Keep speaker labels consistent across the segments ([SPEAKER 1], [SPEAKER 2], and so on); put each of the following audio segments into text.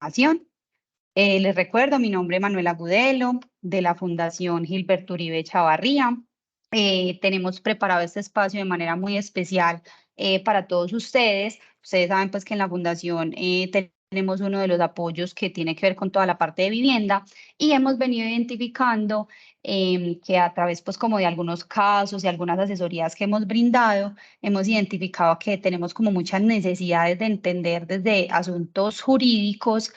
[SPEAKER 1] información. Les recuerdo, mi nombre es Manuela Gudelo, de la Fundación Gilberto Uribe Chavarría. Tenemos preparado este espacio de manera muy especial para todos ustedes. Ustedes saben pues que en la Fundación tenemos uno de los apoyos que tiene que ver con toda la parte de vivienda y hemos venido identificando que a través pues como de algunos casos y algunas asesorías que hemos brindado, hemos identificado que tenemos como muchas necesidades de entender desde asuntos jurídicos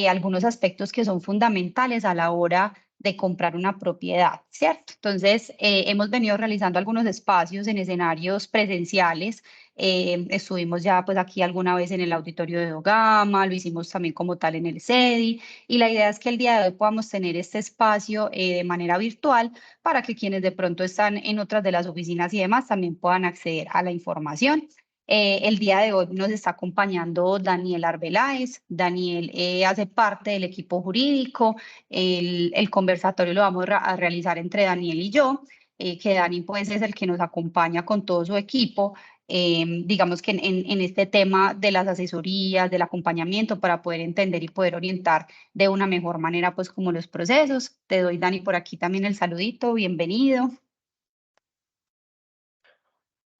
[SPEAKER 1] algunos aspectos que son fundamentales a la hora de comprar una propiedad, ¿cierto? Entonces, hemos venido realizando algunos espacios en escenarios presenciales. Estuvimos ya pues aquí alguna vez en el auditorio de Dogama, lo hicimos también como tal en el CEDI, y la idea es que el día de hoy podamos tener este espacio de manera virtual para que quienes de pronto están en otras de las oficinas y demás también puedan acceder a la información. El día de hoy nos está acompañando Daniel Arbeláez. Daniel hace parte del equipo jurídico. El conversatorio lo vamos a realizar entre Daniel y yo, que Dani pues es el que nos acompaña con todo su equipo, digamos que en este tema de las asesorías, del acompañamiento para poder entender y poder orientar de una mejor manera pues como los procesos. Te doy, Dani, por aquí también el saludito. Bienvenido.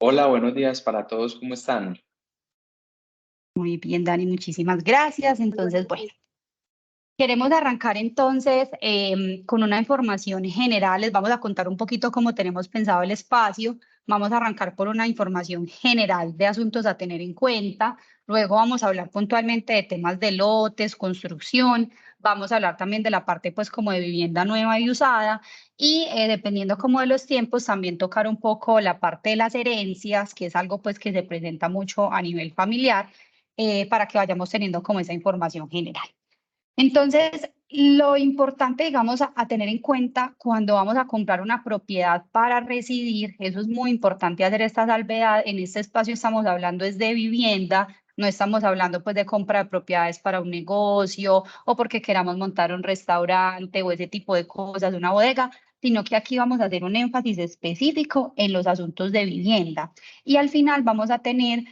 [SPEAKER 2] Hola, buenos días para todos, ¿cómo están?
[SPEAKER 1] Muy bien, Dani, muchísimas gracias. Entonces, bueno. Queremos arrancar entonces con una información general. Les vamos a contar un poquito cómo tenemos pensado el espacio. Vamos a arrancar por una información general de asuntos a tener en cuenta. Luego vamos a hablar puntualmente de temas de lotes, construcción. Vamos a hablar también de la parte pues como de vivienda nueva y usada. Y dependiendo como de los tiempos, también tocar un poco la parte de las herencias, que es algo pues que se presenta mucho a nivel familiar, para que vayamos teniendo como esa información general. Entonces, lo importante, digamos, a tener en cuenta cuando vamos a comprar una propiedad para residir, eso es muy importante hacer esta salvedad. En este espacio estamos hablando es de vivienda, no estamos hablando pues de compra de propiedades para un negocio o porque queramos montar un restaurante o ese tipo de cosas, una bodega, sino que aquí vamos a hacer un énfasis específico en los asuntos de vivienda. Y al final vamos a tener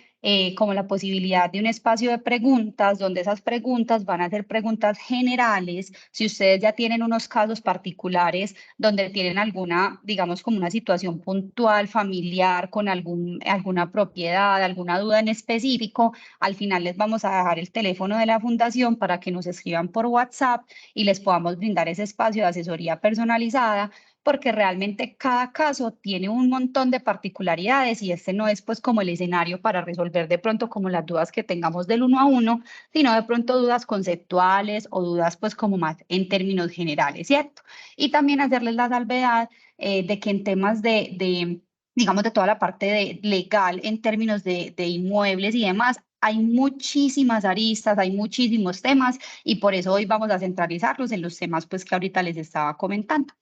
[SPEAKER 1] como la posibilidad de un espacio de preguntas, donde esas preguntas van a ser preguntas generales. Si ustedes ya tienen unos casos particulares donde tienen alguna, digamos, como una situación puntual, familiar, con alguna propiedad, alguna duda en específico, al final les vamos a dejar el teléfono de la fundación para que nos escriban por WhatsApp y les podamos brindar ese espacio de asesoría personalizada, porque realmente cada caso tiene un montón de particularidades y este no es pues como el escenario para resolver de pronto como las dudas que tengamos del uno a uno, sino de pronto dudas conceptuales o dudas pues como más en términos generales, ¿cierto? Y también hacerles la salvedad de que en temas digamos, de toda la parte legal en términos de inmuebles y demás, hay muchísimas aristas, hay muchísimos temas y por eso hoy vamos a centralizarlos en los temas pues que ahorita les estaba comentando.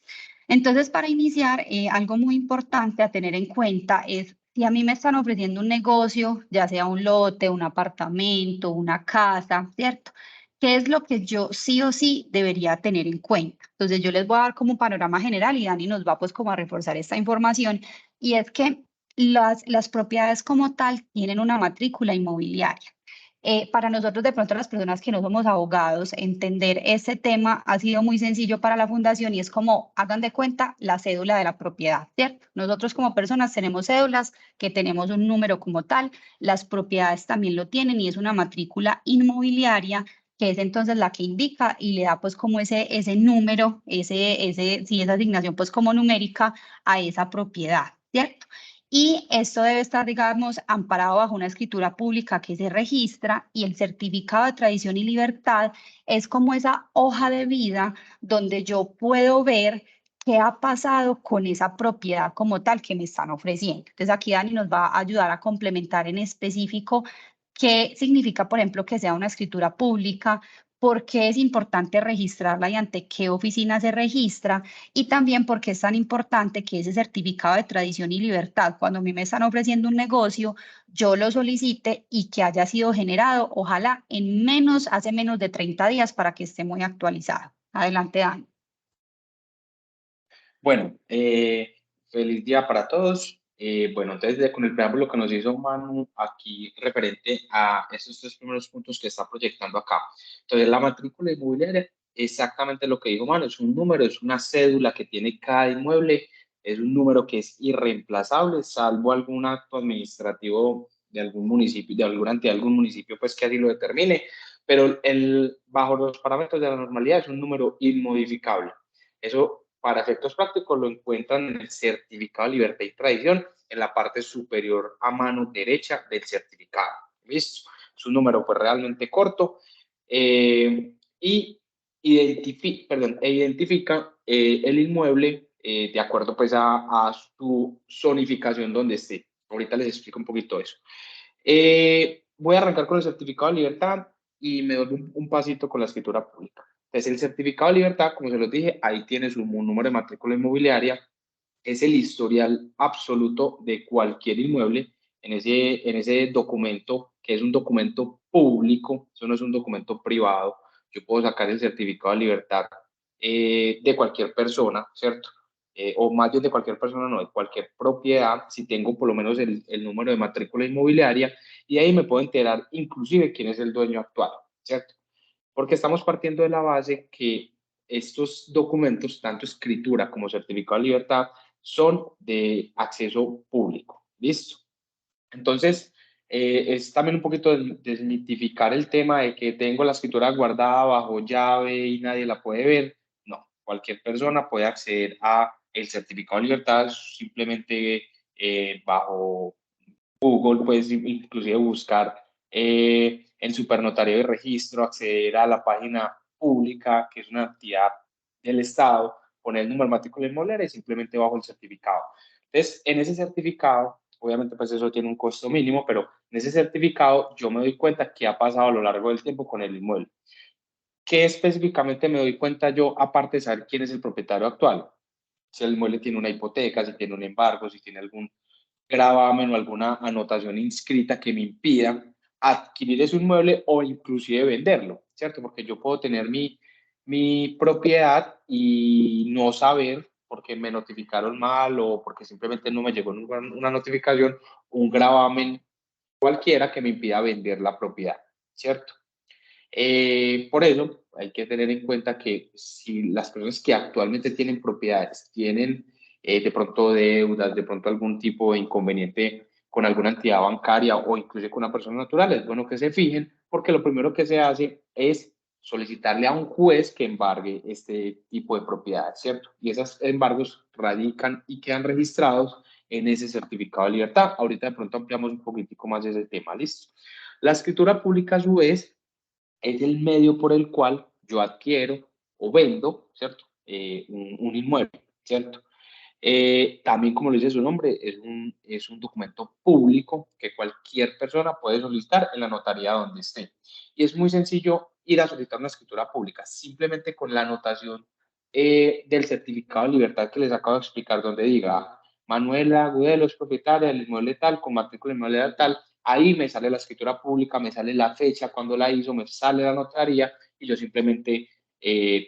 [SPEAKER 1] Entonces, para iniciar, algo muy importante a tener en cuenta es si a mí me están ofreciendo un negocio, ya sea un lote, un apartamento, una casa, ¿cierto? ¿Qué es lo que yo sí o sí debería tener en cuenta? Entonces, yo les voy a dar como un panorama general y Dani nos va pues como a reforzar esta información y es que las propiedades como tal tienen una matrícula inmobiliaria. Para nosotros, de pronto, las personas que no somos abogados, entender ese tema ha sido muy sencillo para la fundación y es como, hagan de cuenta, la cédula de la propiedad, ¿cierto? Nosotros como personas tenemos cédulas que tenemos un número como tal, las propiedades también lo tienen y es una matrícula inmobiliaria que es entonces la que indica y le da pues como ese número, sí, esa asignación pues como numérica a esa propiedad, ¿cierto? Y esto debe estar, digamos, amparado bajo una escritura pública que se registra y el certificado de tradición y libertad es como esa hoja de vida donde yo puedo ver qué ha pasado con esa propiedad como tal que me están ofreciendo. Entonces aquí Dani nos va a ayudar a complementar en específico qué significa, por ejemplo, que sea una escritura pública, por qué es importante registrarla y ante qué oficina se registra y también porque es tan importante que ese certificado de tradición y libertad, cuando a mí me están ofreciendo un negocio, yo lo solicite y que haya sido generado, ojalá hace menos de 30 días para que esté muy actualizado. Adelante, Dan.
[SPEAKER 2] Bueno, feliz día para todos. Bueno, entonces con el preámbulo que nos hizo Manu aquí referente a esos tres primeros puntos que está proyectando acá. Entonces, la matrícula inmobiliaria, exactamente lo que dijo Manu, es un número, es una cédula que tiene cada inmueble, es un número que es irreemplazable, salvo algún acto administrativo de algún municipio, de alguna entidad de algún municipio, pues que así lo determine, pero bajo los parámetros de la normalidad es un número inmodificable. Eso, para efectos prácticos, lo encuentran en el certificado de libertad y tradición, en la parte superior a mano derecha del certificado. ¿Listo? Es un número pues realmente corto y identifica el inmueble de acuerdo pues a su zonificación donde esté. Ahorita les explico un poquito eso. Voy a arrancar con el certificado de libertad y me doy un pasito con la escritura pública. Entonces, el certificado de libertad, como se los dije, ahí tiene su número de matrícula inmobiliaria, es el historial absoluto de cualquier inmueble en ese documento, que es un documento público, eso no es un documento privado. Yo puedo sacar el certificado de libertad de cualquier persona, ¿cierto? O más bien de cualquier persona, no, de cualquier propiedad, si tengo por lo menos el número de matrícula inmobiliaria, y ahí me puedo enterar inclusive quién es el dueño actual, ¿cierto? Porque estamos partiendo de la base que estos documentos, tanto escritura como certificado de libertad, son de acceso público. ¿Listo? Entonces, es también un poquito desmitificar el tema de que tengo la escritura guardada bajo llave y nadie la puede ver. No, cualquier persona puede acceder a el certificado de libertad simplemente bajo Google, puedes inclusive buscar el supernotario de registro, acceder a la página pública, que es una entidad del Estado, poner el número matrícula inmobiliaria y simplemente bajo el certificado. Entonces, en ese certificado, obviamente pues eso tiene un costo mínimo, pero en ese certificado yo me doy cuenta qué ha pasado a lo largo del tiempo con el inmueble. ¿Qué específicamente me doy cuenta yo, aparte de saber quién es el propietario actual? Si el inmueble tiene una hipoteca, si tiene un embargo, si tiene algún gravamen o alguna anotación inscrita que me impida adquirir ese inmueble o inclusive venderlo, ¿cierto? Porque yo puedo tener mi propiedad y no saber porque me notificaron mal o porque simplemente no me llegó una notificación, un gravamen cualquiera que me impida vender la propiedad, ¿cierto? Por eso hay que tener en cuenta que si las personas que actualmente tienen propiedades tienen de pronto deudas, de pronto algún tipo de inconveniente con alguna entidad bancaria o incluso con una persona natural, es bueno que se fijen porque lo primero que se hace es solicitarle a un juez que embargue este tipo de propiedades, ¿cierto? Y esos embargos radican y quedan registrados en ese certificado de libertad. Ahorita de pronto ampliamos un poquitico más ese tema, ¿listo? La escritura pública a su vez es el medio por el cual yo adquiero o vendo, ¿cierto? Un inmueble, ¿cierto? También, como lo dice su nombre, es un documento público que cualquier persona puede solicitar en la notaría donde esté. Y es muy sencillo ir a solicitar una escritura pública, simplemente con la anotación del certificado de libertad que les acabo de explicar, donde diga Manuela Agudelo es propietaria del inmueble tal, con matrícula inmobiliaria tal. Ahí me sale la escritura pública, me sale la fecha cuando la hizo, me sale la notaría y yo simplemente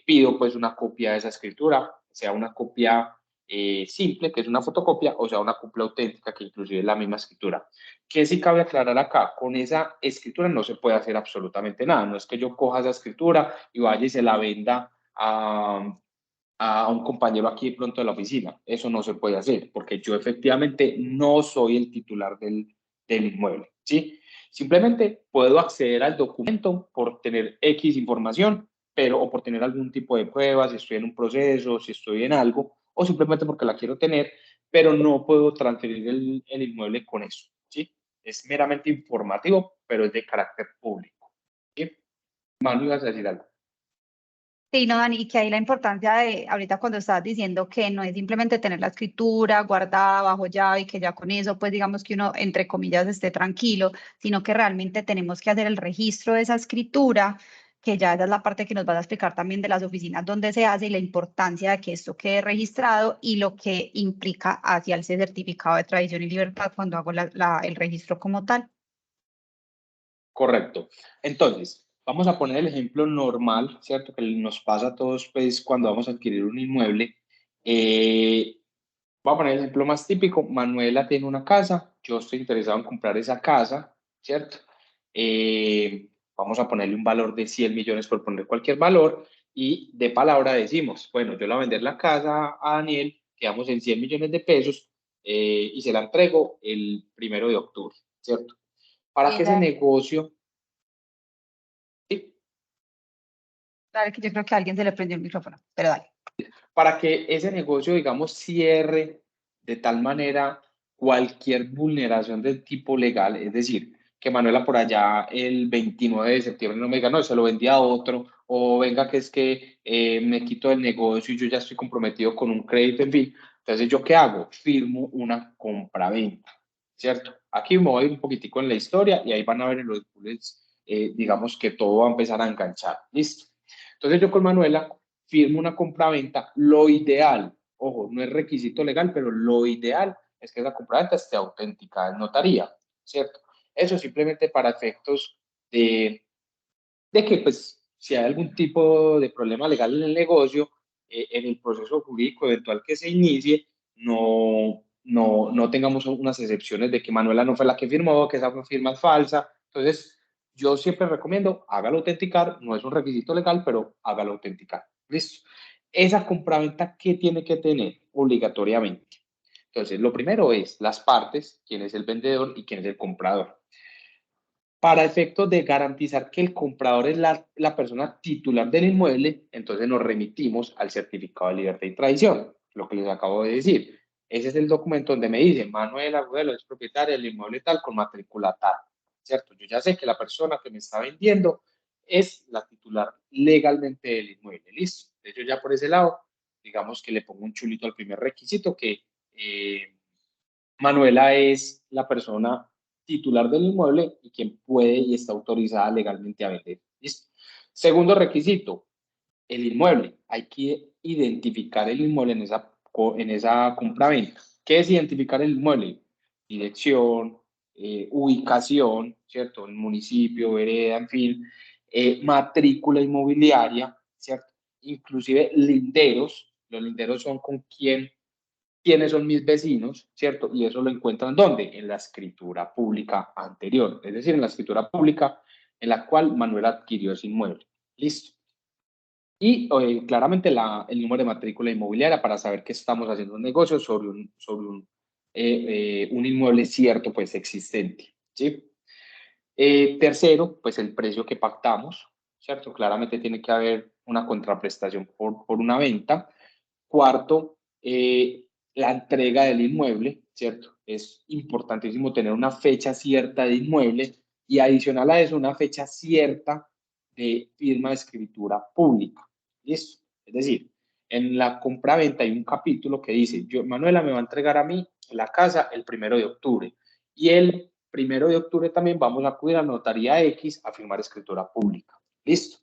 [SPEAKER 2] pido pues una copia de esa escritura, sea una copia simple, que es una fotocopia, o sea, una copia auténtica, que inclusive es la misma escritura. Que sí cabe aclarar acá, con esa escritura no se puede hacer absolutamente nada. No es que yo coja esa escritura y vaya y se la venda a un compañero aquí de pronto de la oficina. Eso no se puede hacer, porque yo efectivamente no soy el titular del inmueble, ¿sí? Simplemente puedo acceder al documento por tener X información, pero o por tener algún tipo de pruebas, si estoy en un proceso, si estoy en algo, o simplemente porque la quiero tener, pero no puedo transferir el inmueble con eso, ¿sí? Es meramente informativo, pero es de carácter público, ¿sí? Manu, ibas a decir algo.
[SPEAKER 1] Sí, no, Dani, y que hay la importancia de, ahorita cuando estabas diciendo que no es simplemente tener la escritura guardada bajo llave y que ya con eso, pues digamos que uno, entre comillas, esté tranquilo, sino que realmente tenemos que hacer el registro de esa escritura, que ya esa es la parte que nos vas a explicar también de las oficinas donde se hace y la importancia de que esto quede registrado y lo que implica hacia ese certificado de tradición y libertad cuando hago el registro como tal.
[SPEAKER 2] Correcto. Entonces, vamos a poner el ejemplo normal, ¿cierto? Que nos pasa a todos, pues, cuando vamos a adquirir un inmueble. Eh, Voy a poner el ejemplo más típico. Manuela tiene una casa, yo estoy interesado en comprar esa casa, ¿cierto? Vamos a ponerle un valor de 100 millones por poner cualquier valor y de palabra decimos, bueno, yo le voy a vender la casa a Daniel, quedamos en 100 millones de pesos y se la entrego el 1 de octubre, ¿cierto? Para que ese negocio... ¿sí?
[SPEAKER 1] Dale, que yo creo que a alguien se le prendió el micrófono, pero dale.
[SPEAKER 2] Para que ese negocio, digamos, cierre de tal manera cualquier vulneración del tipo legal, es decir, que Manuela por allá el 29 de septiembre no me diga, no, se lo vendí a otro, o venga que es que me quito del negocio y yo ya estoy comprometido con un crédito, en fin. Entonces, ¿yo qué hago? Firmo una compraventa, ¿cierto? Aquí me voy un poquitico en la historia y ahí van a ver en los bullets, digamos que todo va a empezar a enganchar, ¿listo? Entonces, yo con Manuela firmo una compraventa, lo ideal, ojo, no es requisito legal, pero lo ideal es que esa compraventa esté autenticada en notaría, ¿cierto? Eso simplemente para efectos de que, pues, si hay algún tipo de problema legal en el negocio, en el proceso jurídico eventual que se inicie, no tengamos unas excepciones de que Manuela no fue la que firmó, que esa firma es falsa. Entonces, yo siempre recomiendo, hágalo autenticar, no es un requisito legal, pero hágalo autenticar. ¿Listo? Esa compraventa, ¿qué tiene que tener obligatoriamente? Entonces, lo primero es las partes, quién es el vendedor y quién es el comprador. Para efectos de garantizar que el comprador es la persona titular del inmueble, entonces nos remitimos al certificado de libertad y tradición, lo que les acabo de decir. Ese es el documento donde me dice, Manuel Agudelo es propietaria del inmueble tal con matrícula tal, ¿cierto? Yo ya sé que la persona que me está vendiendo es la titular legalmente del inmueble, ¿listo? Entonces yo ya por ese lado, digamos que le pongo un chulito al primer requisito, que Manuela es la persona titular del inmueble y quien puede y está autorizada legalmente a vender. ¿Listo? Segundo requisito, el inmueble. Hay que identificar el inmueble en esa compraventa. ¿Qué es identificar el inmueble? Dirección, ubicación, ¿cierto? El municipio, vereda, en fin, matrícula inmobiliaria, ¿cierto? Inclusive linderos. Los linderos son con quiénes son mis vecinos, ¿cierto? Y eso lo encuentran ¿dónde? En la escritura pública anterior, es decir, en la escritura pública en la cual Manuel adquirió ese inmueble. Listo. Y claramente el número de matrícula inmobiliaria para saber que estamos haciendo un negocio sobre un inmueble cierto, pues existente. ¿Sí? Tercero, pues el precio que pactamos, ¿cierto? Claramente tiene que haber una contraprestación por una venta. Cuarto, la entrega del inmueble, ¿cierto? Es importantísimo tener una fecha cierta de inmueble y adicional a eso una fecha cierta de firma de escritura pública. ¿Listo? Es decir, en la compraventa hay un capítulo que dice, Manuela me va a entregar a mí la casa el 1 de octubre y el 1 de octubre también vamos a acudir a notaría X a firmar escritura pública. ¿Listo?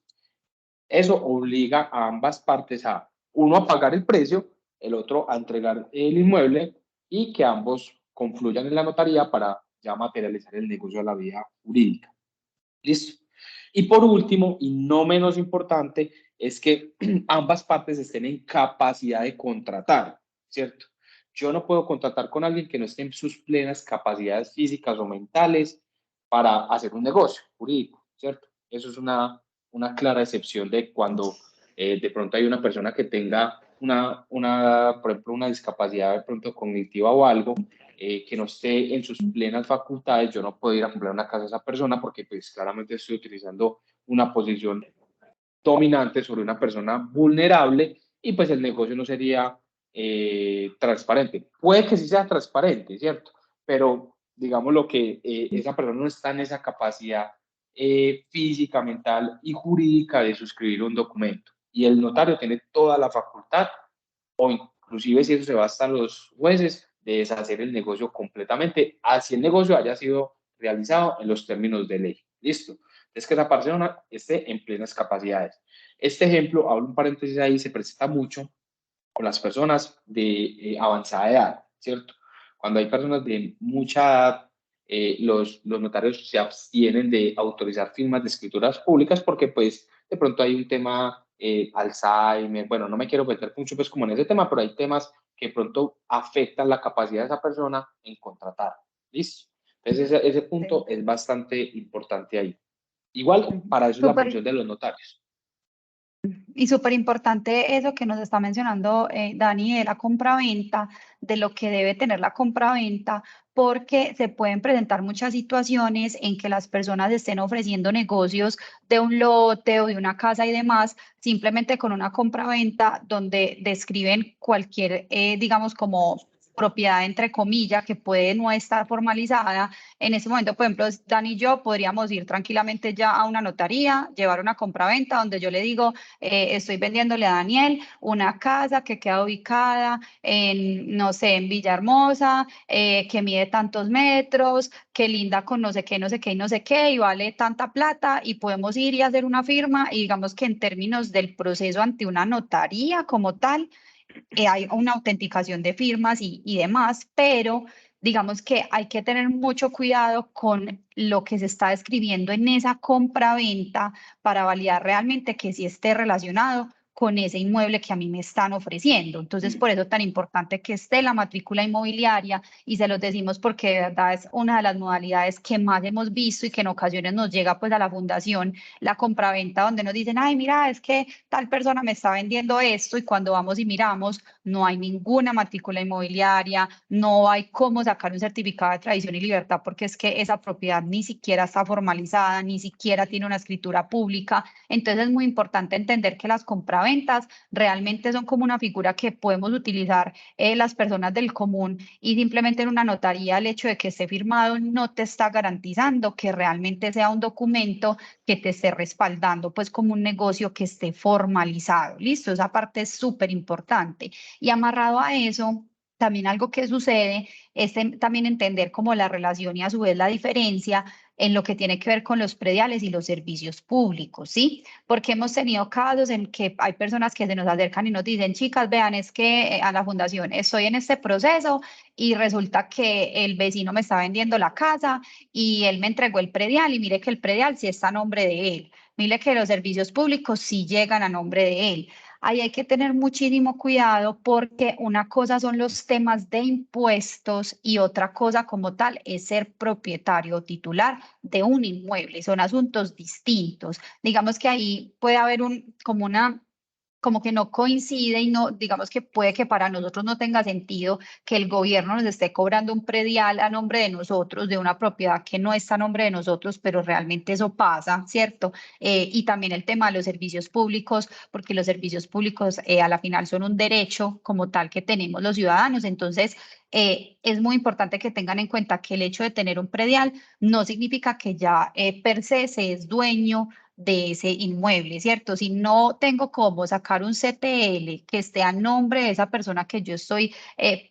[SPEAKER 2] Eso obliga a ambas partes a uno a pagar el precio, el otro a entregar el inmueble y que ambos confluyan en la notaría para ya materializar el negocio a la vía jurídica. ¿Listo? Y por último, y no menos importante, es que ambas partes estén en capacidad de contratar, ¿cierto? Yo no puedo contratar con alguien que no esté en sus plenas capacidades físicas o mentales para hacer un negocio jurídico, ¿cierto? Eso es una clara excepción de cuando de pronto hay una persona que tenga por ejemplo, una discapacidad de pronto cognitiva o algo, que no esté en sus plenas facultades, yo no puedo ir a comprar una casa a esa persona porque pues claramente estoy utilizando una posición dominante sobre una persona vulnerable y pues el negocio no sería transparente. Puede que sí sea transparente, ¿cierto? Pero digamos lo que esa persona no está en esa capacidad física, mental y jurídica de suscribir un documento. Y el notario tiene toda la facultad, o inclusive si eso se va hasta los jueces, de deshacer el negocio completamente, así el negocio haya sido realizado en los términos de ley. Listo. Es que esa persona esté en plenas capacidades. Este ejemplo, abro un paréntesis ahí, se presenta mucho con las personas de avanzada edad, ¿cierto? Cuando hay personas de mucha edad, los notarios se abstienen de autorizar firmas de escrituras públicas porque pues de pronto hay un tema Alzheimer, bueno, no me quiero meter mucho pues como en ese tema, pero hay temas que pronto afectan la capacidad de esa persona en contratar. ¿Listo? Entonces ese punto es bastante importante ahí. Igual, para eso es la
[SPEAKER 1] Súper.
[SPEAKER 2] función de los notarios.
[SPEAKER 1] Y súper importante eso que nos está mencionando Dani de la compraventa, de lo que debe tener la compraventa, porque se pueden presentar muchas situaciones en que las personas estén ofreciendo negocios de un lote o de una casa y demás, simplemente con una compraventa donde describen cualquier, digamos, como propiedad entre comillas que puede no estar formalizada. En ese momento, por ejemplo, Dani y yo podríamos ir tranquilamente ya a una notaría, llevar una compraventa donde yo le digo, estoy vendiéndole a Daniel una casa que queda ubicada en, no sé, en Villahermosa, que mide tantos metros, que linda con no sé qué, no sé qué y no sé qué, y vale tanta plata, y podemos ir y hacer una firma, y digamos que en términos del proceso ante una notaría como tal, hay una autenticación de firmas y demás, pero digamos que hay que tener mucho cuidado con lo que se está escribiendo en esa compra-venta para validar realmente que sí esté relacionado con ese inmueble que a mí me están ofreciendo. Entonces, por eso es tan importante que esté la matrícula inmobiliaria y se los decimos porque de verdad es una de las modalidades que más hemos visto y que en ocasiones nos llega pues a la fundación la compraventa donde nos dicen, ay, mira, es que tal persona me está vendiendo esto y cuando vamos y miramos no hay ninguna matrícula inmobiliaria, no hay cómo sacar un certificado de tradición y libertad porque es que esa propiedad ni siquiera está formalizada, ni siquiera tiene una escritura pública. Entonces es muy importante entender que las compraventas realmente son como una figura que podemos utilizar las personas del común y simplemente en una notaría el hecho de que esté firmado no te está garantizando que realmente sea un documento que te esté respaldando pues como un negocio que esté formalizado. Listo, esa parte es súper importante. Y amarrado a eso, también algo que sucede es también entender como la relación y a su vez la diferencia en lo que tiene que ver con los prediales y los servicios públicos, ¿sí? Porque hemos tenido casos en que hay personas que se nos acercan y nos dicen, chicas, vean, es que a la fundación estoy en este proceso y resulta que el vecino me está vendiendo la casa y él me entregó el predial y mire que el predial sí está a nombre de él, mire que los servicios públicos sí llegan a nombre de él. Ahí hay que tener muchísimo cuidado porque una cosa son los temas de impuestos y otra cosa como tal es ser propietario o titular de un inmueble. Son asuntos distintos. Digamos que ahí puede haber como que no coincide y no, digamos que puede que para nosotros no tenga sentido que el gobierno nos esté cobrando un predial a nombre de nosotros, de una propiedad que no está a nombre de nosotros, pero realmente eso pasa, ¿cierto? Y también el tema de los servicios públicos, porque los servicios públicos a la final son un derecho como tal que tenemos los ciudadanos. Entonces, es muy importante que tengan en cuenta que el hecho de tener un predial no significa que ya per se se es dueño de ese inmueble, ¿cierto? Si no tengo cómo sacar un CTL que esté a nombre de esa persona que yo estoy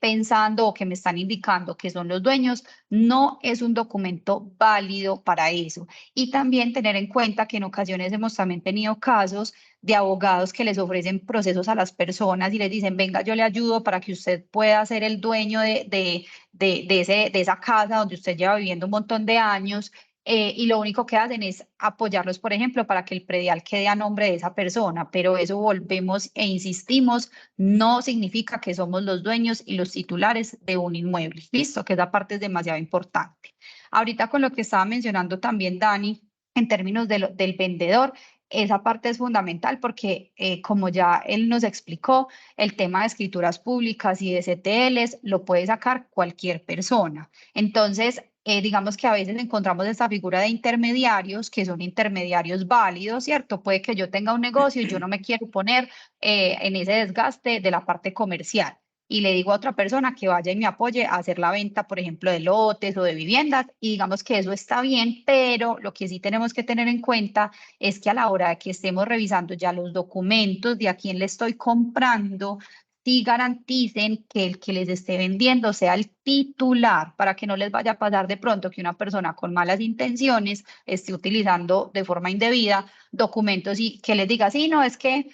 [SPEAKER 1] pensando o que me están indicando que son los dueños, no es un documento válido para eso. Y también tener en cuenta que en ocasiones hemos también tenido casos de abogados que les ofrecen procesos a las personas y les dicen, venga, yo le ayudo para que usted pueda ser el dueño de esa casa donde usted lleva viviendo un montón de años y lo único que hacen es apoyarlos, por ejemplo, para que el predial quede a nombre de esa persona, pero eso volvemos e insistimos, no significa que somos los dueños y los titulares de un inmueble. Listo, que esa parte es demasiado importante. Ahorita con lo que estaba mencionando también Dani, en términos del vendedor, esa parte es fundamental porque, como ya él nos explicó, el tema de escrituras públicas y de CTLs lo puede sacar cualquier persona. Entonces, digamos que a veces encontramos esta figura de intermediarios, que son intermediarios válidos, ¿cierto? Puede que yo tenga un negocio y yo no me quiero poner en ese desgaste de la parte comercial. Y le digo a otra persona que vaya y me apoye a hacer la venta, por ejemplo, de lotes o de viviendas, y digamos que eso está bien, pero lo que sí tenemos que tener en cuenta es que a la hora de que estemos revisando ya los documentos de a quién le estoy comprando, sí garanticen que el que les esté vendiendo sea el titular para que no les vaya a pasar de pronto que una persona con malas intenciones esté utilizando de forma indebida documentos y que les diga, sí, no, es que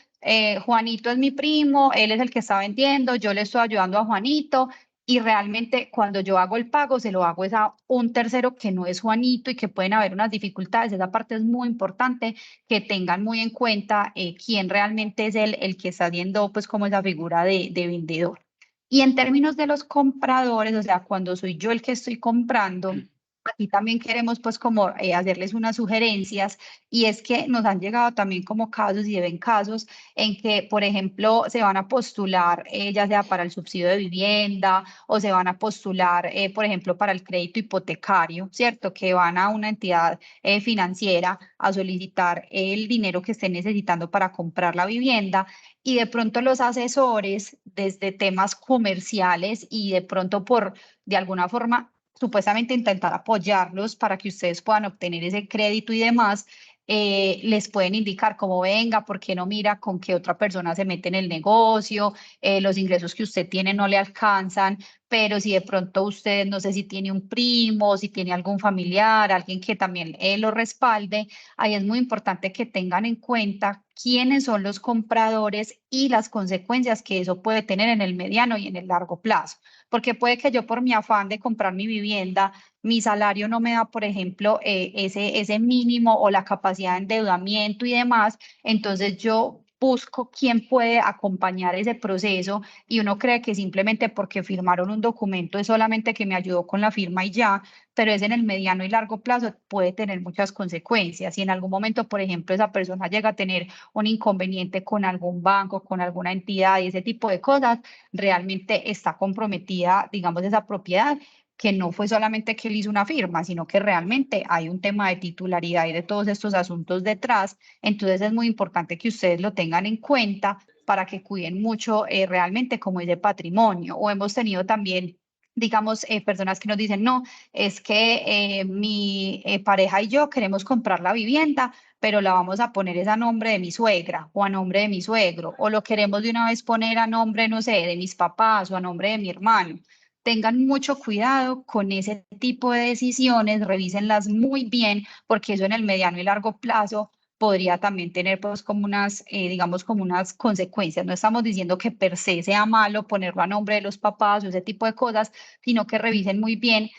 [SPEAKER 1] Juanito es mi primo, él es el que está vendiendo, yo le estoy ayudando a Juanito y realmente cuando yo hago el pago se lo hago es a un tercero que no es Juanito y que pueden haber unas dificultades. Esa parte es muy importante que tengan muy en cuenta quién realmente es el que está haciendo pues como esa figura de vendedor. Y en términos de los compradores, o sea, cuando soy yo el que estoy comprando, aquí también queremos pues como hacerles unas sugerencias y es que nos han llegado también como casos y ven casos en que, por ejemplo, se van a postular ya sea para el subsidio de vivienda o se van a postular, por ejemplo, para el crédito hipotecario, ¿cierto? Que van a una entidad financiera a solicitar el dinero que estén necesitando para comprar la vivienda y de pronto los asesores desde temas comerciales y de pronto por, de alguna forma, supuestamente intentar apoyarlos para que ustedes puedan obtener ese crédito y demás, les pueden indicar cómo venga, por qué no mira con qué otra persona se mete en el negocio, los ingresos que usted tiene no le alcanzan, pero si de pronto usted, no sé si tiene un primo, si tiene algún familiar, alguien que también lo respalde, ahí es muy importante que tengan en cuenta quiénes son los compradores y las consecuencias que eso puede tener en el mediano y en el largo plazo. Porque puede que yo por mi afán de comprar mi vivienda, mi salario no me da, por ejemplo, ese mínimo o la capacidad de endeudamiento y demás, entonces yo busco quién puede acompañar ese proceso y uno cree que simplemente porque firmaron un documento es solamente que me ayudó con la firma y ya, pero es en el mediano y largo plazo, puede tener muchas consecuencias. Y en algún momento, por ejemplo, esa persona llega a tener un inconveniente con algún banco, con alguna entidad y ese tipo de cosas, realmente está comprometida, digamos, esa propiedad que no fue solamente que él hizo una firma, sino que realmente hay un tema de titularidad y de todos estos asuntos detrás. Entonces es muy importante que ustedes lo tengan en cuenta para que cuiden mucho realmente como ese patrimonio. O hemos tenido también, digamos, personas que nos dicen, no, es que mi pareja y yo queremos comprar la vivienda, pero la vamos a poner es a nombre de mi suegra o a nombre de mi suegro, o lo queremos de una vez poner a nombre, no sé, de mis papás o a nombre de mi hermano. Tengan mucho cuidado con ese tipo de decisiones, revísenlas muy bien, porque eso en el mediano y largo plazo podría también tener pues como unas, digamos, como unas consecuencias. No estamos diciendo que per se sea malo ponerlo a nombre de los papás o ese tipo de cosas, sino que revisen muy bien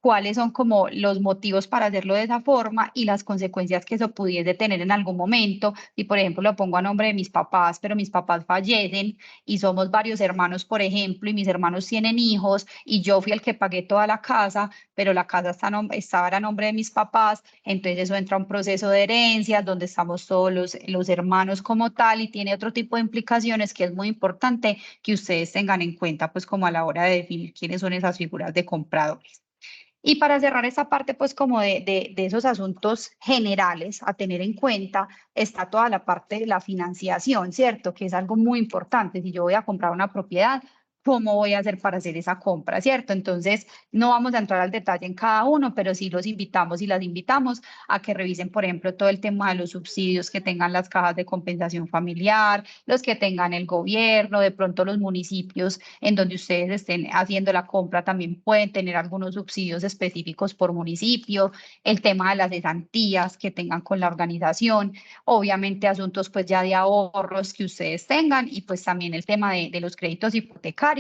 [SPEAKER 1] cuáles son como los motivos para hacerlo de esa forma y las consecuencias que eso pudiese tener en algún momento. Y por ejemplo, lo pongo a nombre de mis papás, pero mis papás fallecen y somos varios hermanos, por ejemplo, y mis hermanos tienen hijos y yo fui el que pagué toda la casa, pero la casa estaba a nombre de mis papás, entonces eso entra a un proceso de herencias donde estamos todos los hermanos como tal y tiene otro tipo de implicaciones que es muy importante que ustedes tengan en cuenta, pues como a la hora de definir quiénes son esas figuras de compradores. Y para cerrar esa parte, pues como de esos asuntos generales a tener en cuenta, está toda la parte de la financiación, ¿cierto? Que es algo muy importante. Si yo voy a comprar una propiedad, ¿cómo voy a hacer para hacer esa compra, ¿cierto? Entonces, no vamos a entrar al detalle en cada uno, pero sí los invitamos y las invitamos a que revisen, por ejemplo, todo el tema de los subsidios que tengan las cajas de compensación familiar, los que tengan el gobierno, de pronto los municipios en donde ustedes estén haciendo la compra también pueden tener algunos subsidios específicos por municipio, el tema de las cesantías que tengan con la organización, obviamente asuntos pues ya de ahorros que ustedes tengan y pues también el tema de los créditos hipotecarios,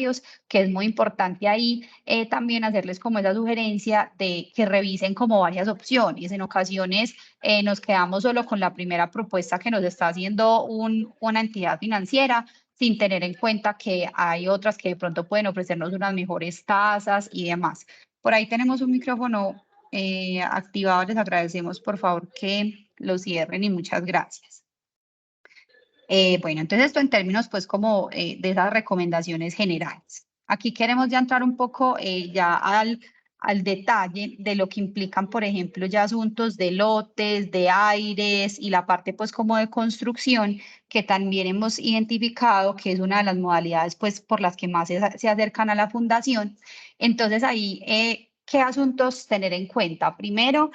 [SPEAKER 1] que es muy importante ahí también hacerles como esa sugerencia de que revisen como varias opciones. En ocasiones nos quedamos solo con la primera propuesta que nos está haciendo una entidad financiera sin tener en cuenta que hay otras que de pronto pueden ofrecernos unas mejores tasas y demás. Por ahí tenemos un micrófono activado, les agradecemos por favor que lo cierren y muchas gracias. Bueno, entonces esto en términos pues como de esas recomendaciones generales. Aquí queremos ya entrar un poco ya al detalle de lo que implican, por ejemplo, ya asuntos de lotes, de aires y la parte pues como de construcción que también hemos identificado que es una de las modalidades pues por las que más se acercan a la fundación. Entonces ahí, ¿qué asuntos tener en cuenta? Primero,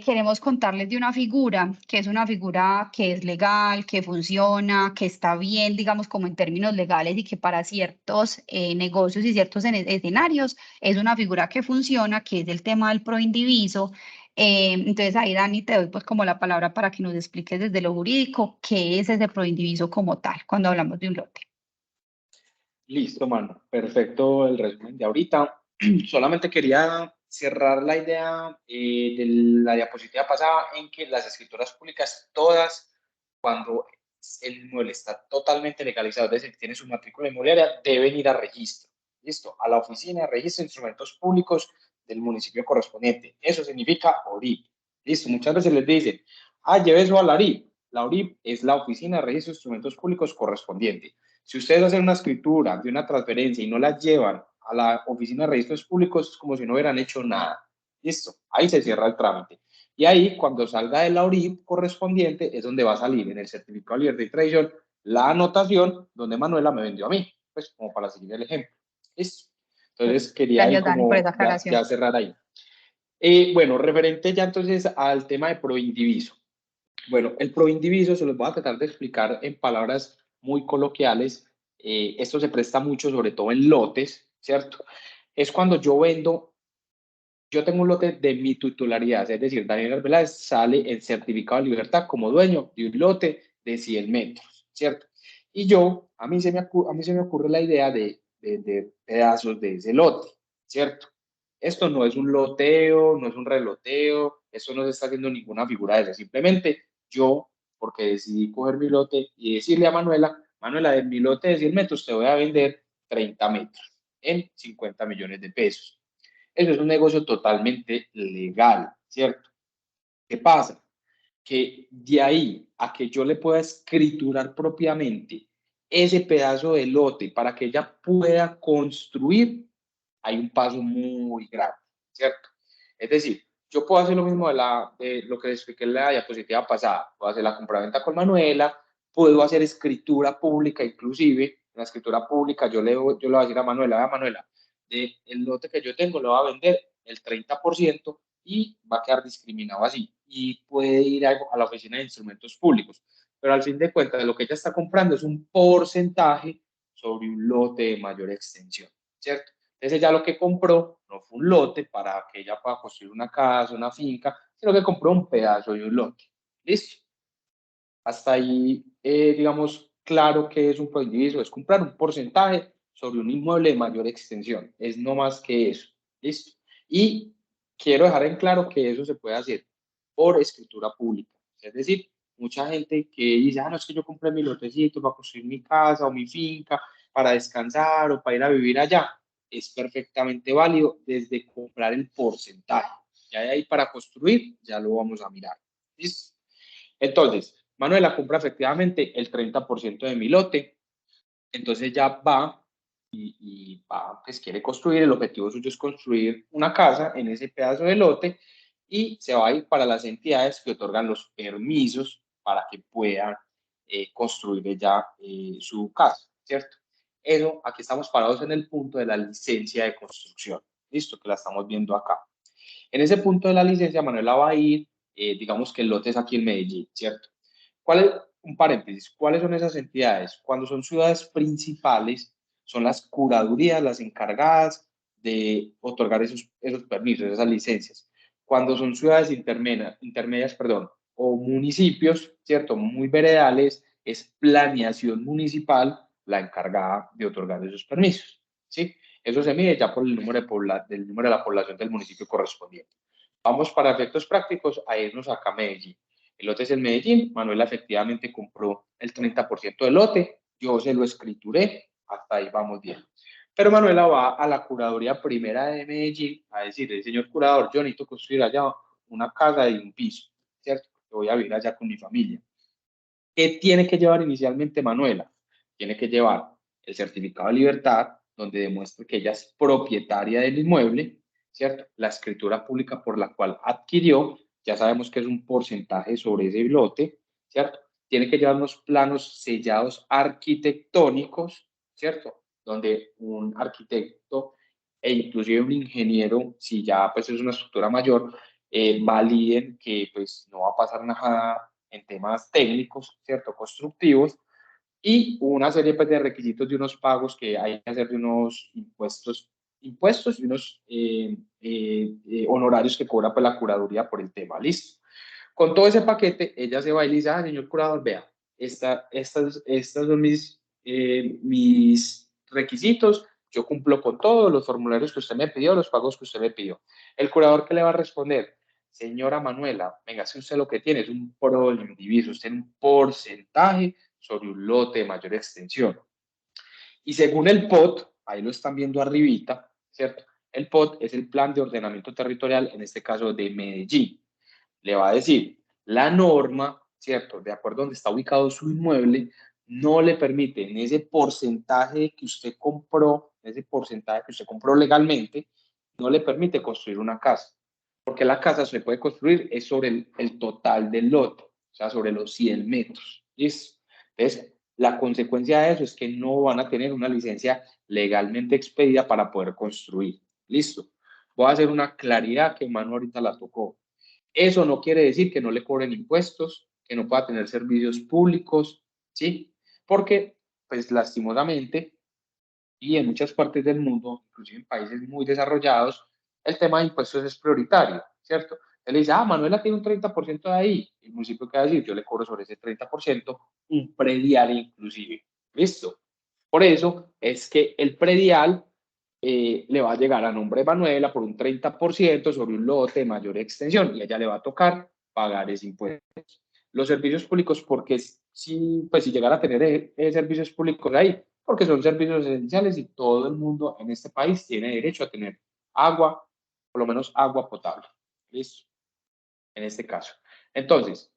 [SPEAKER 1] queremos contarles de una figura, que es una figura que es legal, que funciona, que está bien, digamos, como en términos legales y que para ciertos negocios y ciertos escenarios es una figura que funciona, que es el tema del proindiviso. Entonces ahí, Dani, te doy pues como la palabra para que nos expliques desde lo jurídico qué es ese proindiviso como tal, cuando hablamos de un lote.
[SPEAKER 2] Listo, mano. Perfecto el resumen de ahorita. Solamente quería cerrar la idea de la diapositiva pasada en que las escrituras públicas, todas, cuando el inmueble está totalmente legalizado, es decir, tiene su matrícula inmobiliaria, deben ir a registro. ¿Listo? A la oficina de registro de instrumentos públicos del municipio correspondiente. Eso significa ORIP. ¿Listo? Muchas veces les dicen, lleve eso a la ORIP. La ORIP es la oficina de registro de instrumentos públicos correspondiente. Si ustedes hacen una escritura de una transferencia y no la llevan a la oficina de registros públicos, es como si no hubieran hecho nada. ¿Listo? Ahí se cierra el trámite. Y ahí, cuando salga de la ORIP correspondiente, es donde va a salir en el certificado de libertad y tradición la anotación donde Manuela me vendió a mí, pues como para seguir el ejemplo. ¿Listo? Entonces quería ahí
[SPEAKER 1] Gracias, Dani, por esa
[SPEAKER 2] como ya
[SPEAKER 1] aclaración.
[SPEAKER 2] cerrar ahí. Bueno, referente ya entonces al tema de proindiviso. Bueno, el proindiviso se los voy a tratar de explicar en palabras muy coloquiales. Esto se presta mucho, sobre todo en lotes, ¿cierto? Es cuando yo tengo un lote de mi titularidad, es decir, Daniel Arbeláez sale el certificado de libertad como dueño de un lote de 100 metros, ¿cierto? Y yo, a mí se me ocurre la idea de pedazos de ese lote, ¿cierto? Esto no es un loteo, no es un reloteo, esto no se está haciendo ninguna figura de esa, simplemente yo, porque decidí coger mi lote y decirle a Manuela, Manuela, de mi lote de 100 metros te voy a vender 30 metros en 50 millones de pesos. Eso es un negocio totalmente legal, ¿cierto? ¿Qué pasa? Que de ahí a que yo le pueda escriturar propiamente ese pedazo de lote para que ella pueda construir, hay un paso muy grave, ¿cierto? Es decir, yo puedo hacer lo mismo de lo que les expliqué en la diapositiva pasada. Puedo hacer la compraventa con Manuela, puedo hacer escritura pública inclusive. En la escritura pública yo le voy a decir a Manuela, Manuela, el lote que yo tengo lo va a vender el 30% y va a quedar discriminado así. Y puede ir a la oficina de instrumentos públicos. Pero al fin de cuentas, lo que ella está comprando es un porcentaje sobre un lote de mayor extensión, ¿cierto? Entonces ya lo que compró no fue un lote para que ella pueda construir una casa, una finca, sino que compró un pedazo de un lote. ¿Listo? Hasta ahí, digamos, claro que es un proindiviso, es comprar un porcentaje sobre un inmueble de mayor extensión. Es no más que eso. ¿Listo? Y quiero dejar en claro que eso se puede hacer por escritura pública. Es decir, mucha gente que dice, no, es que yo compré mi lotecito para construir mi casa o mi finca, para descansar o para ir a vivir allá. Es perfectamente válido desde comprar el porcentaje. Ya de ahí para construir, ya lo vamos a mirar. ¿Listo? Entonces, Manuela compra efectivamente el 30% de mi lote, entonces ya va y va, pues quiere construir, el objetivo suyo es construir una casa en ese pedazo de lote y se va a ir para las entidades que otorgan los permisos para que pueda construir ella su casa, ¿cierto? Eso, aquí estamos parados en el punto de la licencia de construcción, listo, que la estamos viendo acá. En ese punto de la licencia, Manuela va a ir, digamos que el lote es aquí en Medellín, ¿cierto? ¿Cuál es, un paréntesis, cuáles son esas entidades? Cuando son ciudades principales, son las curadurías las encargadas de otorgar esos permisos, esas licencias. Cuando son ciudades intermedias, perdón, o municipios, ¿cierto? Muy veredales, es planeación municipal la encargada de otorgar esos permisos, ¿sí? Eso se mide ya por el número del número de la población del municipio correspondiente. Vamos para efectos prácticos a irnos acá a Medellín. El lote es en Medellín. Manuela efectivamente compró el 30% del lote. Yo se lo escrituré. Hasta ahí vamos bien. Pero Manuela va a la curaduría primera de Medellín a decirle, señor curador, yo necesito construir allá una casa de un piso, ¿cierto? Yo voy a vivir allá con mi familia. ¿Qué tiene que llevar inicialmente Manuela? Tiene que llevar el certificado de libertad, donde demuestre que ella es propietaria del inmueble, ¿cierto? La escritura pública por la cual adquirió, ya sabemos que es un porcentaje sobre ese lote, ¿cierto? Tiene que llevar unos planos sellados arquitectónicos, ¿cierto? Donde un arquitecto e inclusive un ingeniero, si ya pues es una estructura mayor, validen que pues no va a pasar nada en temas técnicos, ¿cierto? Constructivos, y una serie pues, de requisitos de unos pagos que hay que hacer de unos impuestos y unos honorarios que cobra pues, la curaduría por el tema, ¿listo? Con todo ese paquete, ella se va y le dice, señor curador, vea, estas son mis requisitos, yo cumplo con todos los formularios que usted me pidió, los pagos que usted me pidió. El curador, ¿qué le va a responder? Señora Manuela, venga, si usted lo que tiene es un pro indiviso, usted tiene un porcentaje sobre un lote de mayor extensión. Y según el POT, ahí lo están viendo arribita, ¿cierto? El POT es el Plan de Ordenamiento Territorial, en este caso de Medellín. Le va a decir, la norma, ¿cierto? De acuerdo a donde está ubicado su inmueble, no le permite en ese porcentaje que usted compró, legalmente, no le permite construir una casa. Porque la casa se puede construir es sobre el total del lote, o sea, sobre los 100 metros. ¿Listo? Entonces, la consecuencia de eso es que no van a tener una licencia legalmente expedida para poder construir. Listo. Voy a hacer una claridad que Manu ahorita la tocó. Eso no quiere decir que no le cobren impuestos, que no pueda tener servicios públicos, ¿sí? Porque, pues, lastimosamente, y en muchas partes del mundo, inclusive en países muy desarrollados, el tema de impuestos es prioritario, ¿cierto? Él le dice, Manuela tiene un 30% de ahí. El municipio que va a decir, yo le cobro sobre ese 30% un predial inclusive. ¿Listo? Por eso es que el predial le va a llegar a nombre de Manuela por un 30% sobre un lote de mayor extensión y a ella le va a tocar pagar ese impuesto. Los servicios públicos, porque si llegara a tener servicios públicos ahí, porque son servicios esenciales y todo el mundo en este país tiene derecho a tener agua, por lo menos agua potable. ¿Listo? En este caso. Entonces,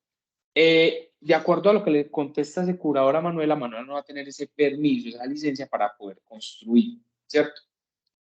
[SPEAKER 2] de acuerdo a lo que le contesta ese curador a Manuela, Manuela no va a tener ese permiso, esa licencia para poder construir, ¿cierto?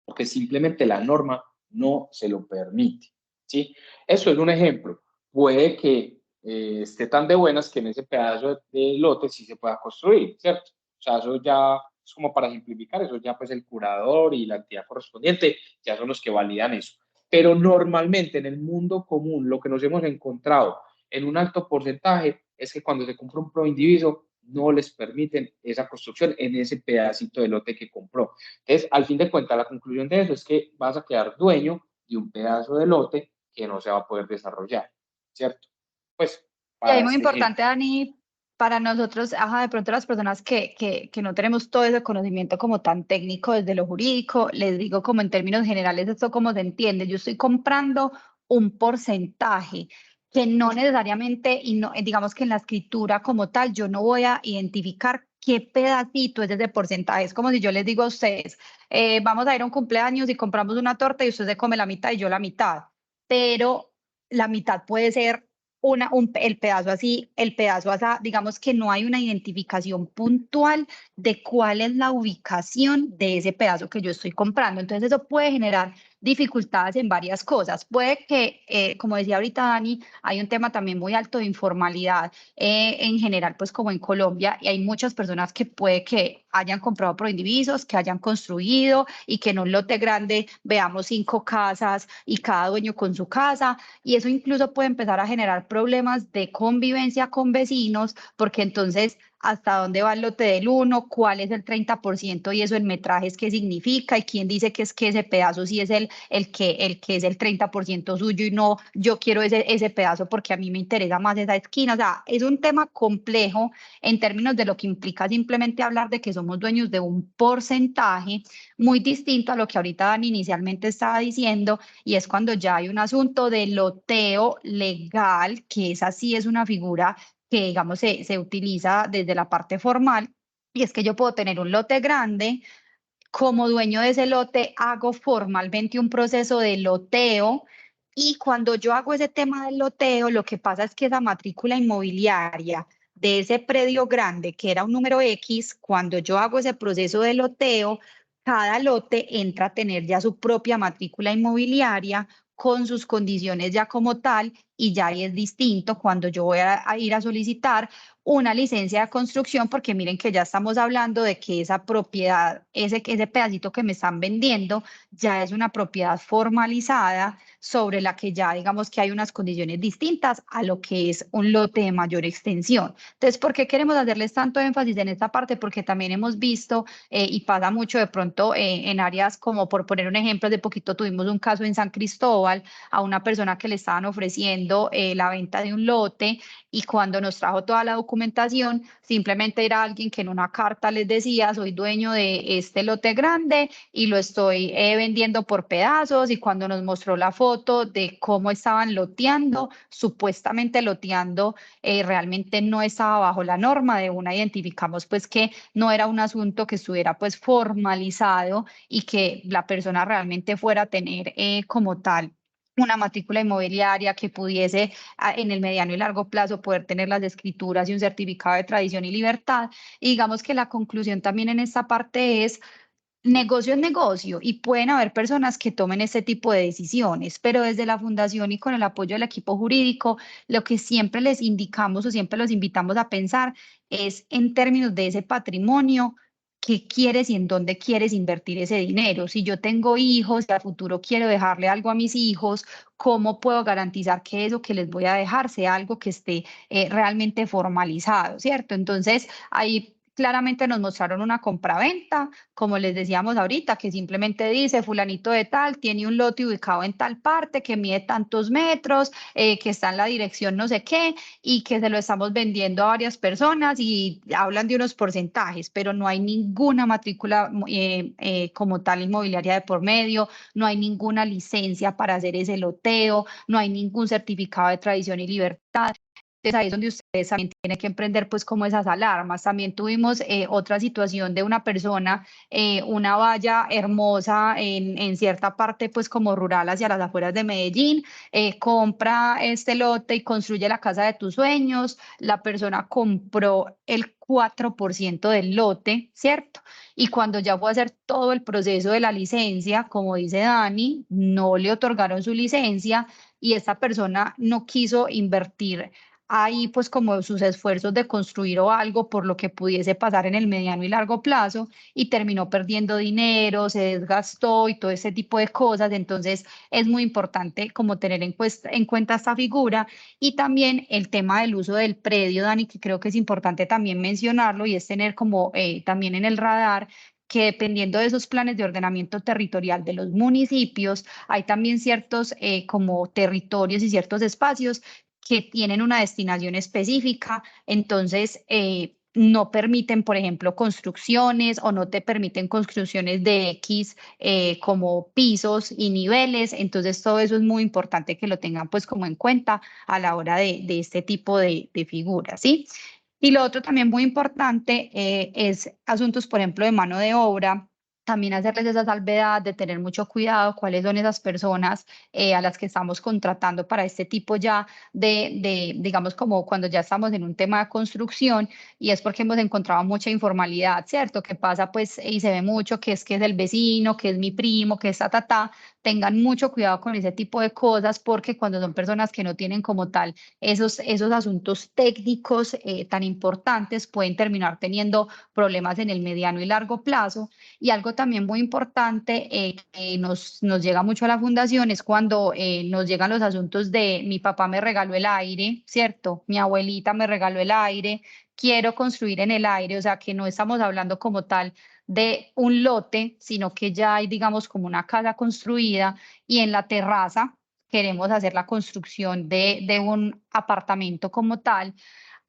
[SPEAKER 2] Porque simplemente la norma no se lo permite, ¿sí? Eso es un ejemplo. Puede que esté tan de buenas que en ese pedazo de lote sí se pueda construir, ¿cierto? O sea, eso ya es como para simplificar, eso ya pues el curador y la entidad correspondiente ya son los que validan eso. Pero normalmente en el mundo común lo que nos hemos encontrado en un alto porcentaje es que cuando se compra un proindiviso no les permiten esa construcción en ese pedacito de lote que compró. Entonces, al fin de cuentas, la conclusión de eso es que vas a quedar dueño de un pedazo de lote que no se va a poder desarrollar, ¿cierto? Pues,
[SPEAKER 1] Y ahí
[SPEAKER 2] para
[SPEAKER 1] muy
[SPEAKER 2] este ejemplo.
[SPEAKER 1] importante, Dani, para nosotros, de pronto las personas que no tenemos todo ese conocimiento como tan técnico desde lo jurídico, les digo como en términos generales esto cómo se entiende. Yo estoy comprando un porcentaje que no necesariamente, y no, digamos que en la escritura como tal, yo no voy a identificar qué pedacito es ese porcentaje. Es como si yo les digo a ustedes, vamos a ir a un cumpleaños y compramos una torta y usted se come la mitad y yo la mitad, pero la mitad puede ser el pedazo así, el pedazo así, digamos que no hay una identificación puntual de cuál es la ubicación de ese pedazo que yo estoy comprando. Entonces eso puede generar dificultades en varias cosas. Puede que, como decía ahorita Dani, hay un tema también muy alto de informalidad en general, pues como en Colombia, y hay muchas personas que puede que hayan comprado por indivisos, que hayan construido y que en un lote grande veamos 5 casas y cada dueño con su casa, y eso incluso puede empezar a generar problemas de convivencia con vecinos, porque entonces hasta dónde va el lote del uno, cuál es el 30% y eso en metrajes qué significa y quién dice que es que ese pedazo sí es el que es el 30% suyo y no yo quiero ese pedazo porque a mí me interesa más esa esquina. O sea, es un tema complejo en términos de lo que implica simplemente hablar de que somos dueños de un porcentaje muy distinto a lo que ahorita Dani inicialmente estaba diciendo, y es cuando ya hay un asunto de loteo legal, que esa sí es una figura que, digamos, se utiliza desde la parte formal, y es que yo puedo tener un lote grande, como dueño de ese lote hago formalmente un proceso de loteo, y cuando yo hago ese tema del loteo, lo que pasa es que esa matrícula inmobiliaria de ese predio grande, que era un número X, cuando yo hago ese proceso de loteo, cada lote entra a tener ya su propia matrícula inmobiliaria con sus condiciones ya como tal, y ya ahí es distinto cuando yo voy a ir a solicitar una licencia de construcción, porque miren que ya estamos hablando de que esa propiedad, ese pedacito que me están vendiendo, ya es una propiedad formalizada sobre la que ya digamos que hay unas condiciones distintas a lo que es un lote de mayor extensión. Entonces, ¿por qué queremos hacerles tanto énfasis en esta parte? Porque también hemos visto y pasa mucho de pronto en áreas como, por poner un ejemplo, de poquito tuvimos un caso en San Cristóbal a una persona que le estaban ofreciendo haciendo la venta de un lote y cuando nos trajo toda la documentación, simplemente era alguien que en una carta les decía, soy dueño de este lote grande y lo estoy vendiendo por pedazos, y cuando nos mostró la foto de cómo estaban loteando, supuestamente loteando, realmente no estaba bajo la norma. De una identificamos pues que no era un asunto que estuviera pues formalizado y que la persona realmente fuera a tener como tal una matrícula inmobiliaria que pudiese en el mediano y largo plazo poder tener las escrituras y un certificado de tradición y libertad. Y digamos que la conclusión también en esta parte es: negocio es negocio y pueden haber personas que tomen este tipo de decisiones, pero desde la fundación y con el apoyo del equipo jurídico, lo que siempre les indicamos o siempre los invitamos a pensar es en términos de ese patrimonio. ¿Qué quieres y en dónde quieres invertir ese dinero? Si yo tengo hijos y a futuro quiero dejarle algo a mis hijos, ¿cómo puedo garantizar que eso que les voy a dejar sea algo que esté realmente formalizado, ¿cierto? Entonces, ahí claramente nos mostraron una compraventa, como les decíamos ahorita, que simplemente dice fulanito de tal, tiene un lote ubicado en tal parte, que mide tantos metros, que está en la dirección no sé qué, y que se lo estamos vendiendo a varias personas y hablan de unos porcentajes, pero no hay ninguna matrícula como tal inmobiliaria de por medio, no hay ninguna licencia para hacer ese loteo, no hay ningún certificado de tradición y libertad. Entonces ahí es donde ustedes también tienen que emprender pues como esas alarmas. También tuvimos otra situación de una persona, una valla hermosa en cierta parte pues como rural hacia las afueras de Medellín, compra este lote y construye la casa de tus sueños. La persona compró el 4% del lote, ¿cierto? Y cuando ya fue a hacer todo el proceso de la licencia, como dice Dani, no le otorgaron su licencia y esta persona no quiso invertir ahí pues como sus esfuerzos de construir o algo por lo que pudiese pasar en el mediano y largo plazo, y terminó perdiendo dinero, se desgastó y todo ese tipo de cosas. Entonces es muy importante como tener en cuenta esta figura, y también el tema del uso del predio, Dani, que creo que es importante también mencionarlo, y es tener como también en el radar que dependiendo de esos planes de ordenamiento territorial de los municipios, hay también ciertos como territorios y ciertos espacios que tienen una destinación específica. Entonces no permiten, por ejemplo, construcciones, o no te permiten construcciones de X como pisos y niveles. Entonces todo eso es muy importante que lo tengan pues como en cuenta a la hora de este tipo de figuras, ¿sí? Y lo otro también muy importante es asuntos, por ejemplo, de mano de obra. También hacerles esa salvedad de tener mucho cuidado cuáles son esas personas a las que estamos contratando para este tipo ya digamos, como cuando ya estamos en un tema de construcción, y es porque hemos encontrado mucha informalidad, ¿cierto? Que pasa pues y se ve mucho que es el vecino, que es mi primo, que es ta. Tengan mucho cuidado con ese tipo de cosas, porque cuando son personas que no tienen como tal esos asuntos técnicos tan importantes, pueden terminar teniendo problemas en el mediano y largo plazo. Y algo también muy importante que nos llega mucho a la fundación es cuando nos llegan los asuntos de mi papá me regaló el aire, ¿cierto? Mi abuelita me regaló el aire, quiero construir en el aire. O sea, que no estamos hablando como tal de un lote, sino que ya hay, digamos, como una casa construida y en la terraza queremos hacer la construcción de un apartamento como tal.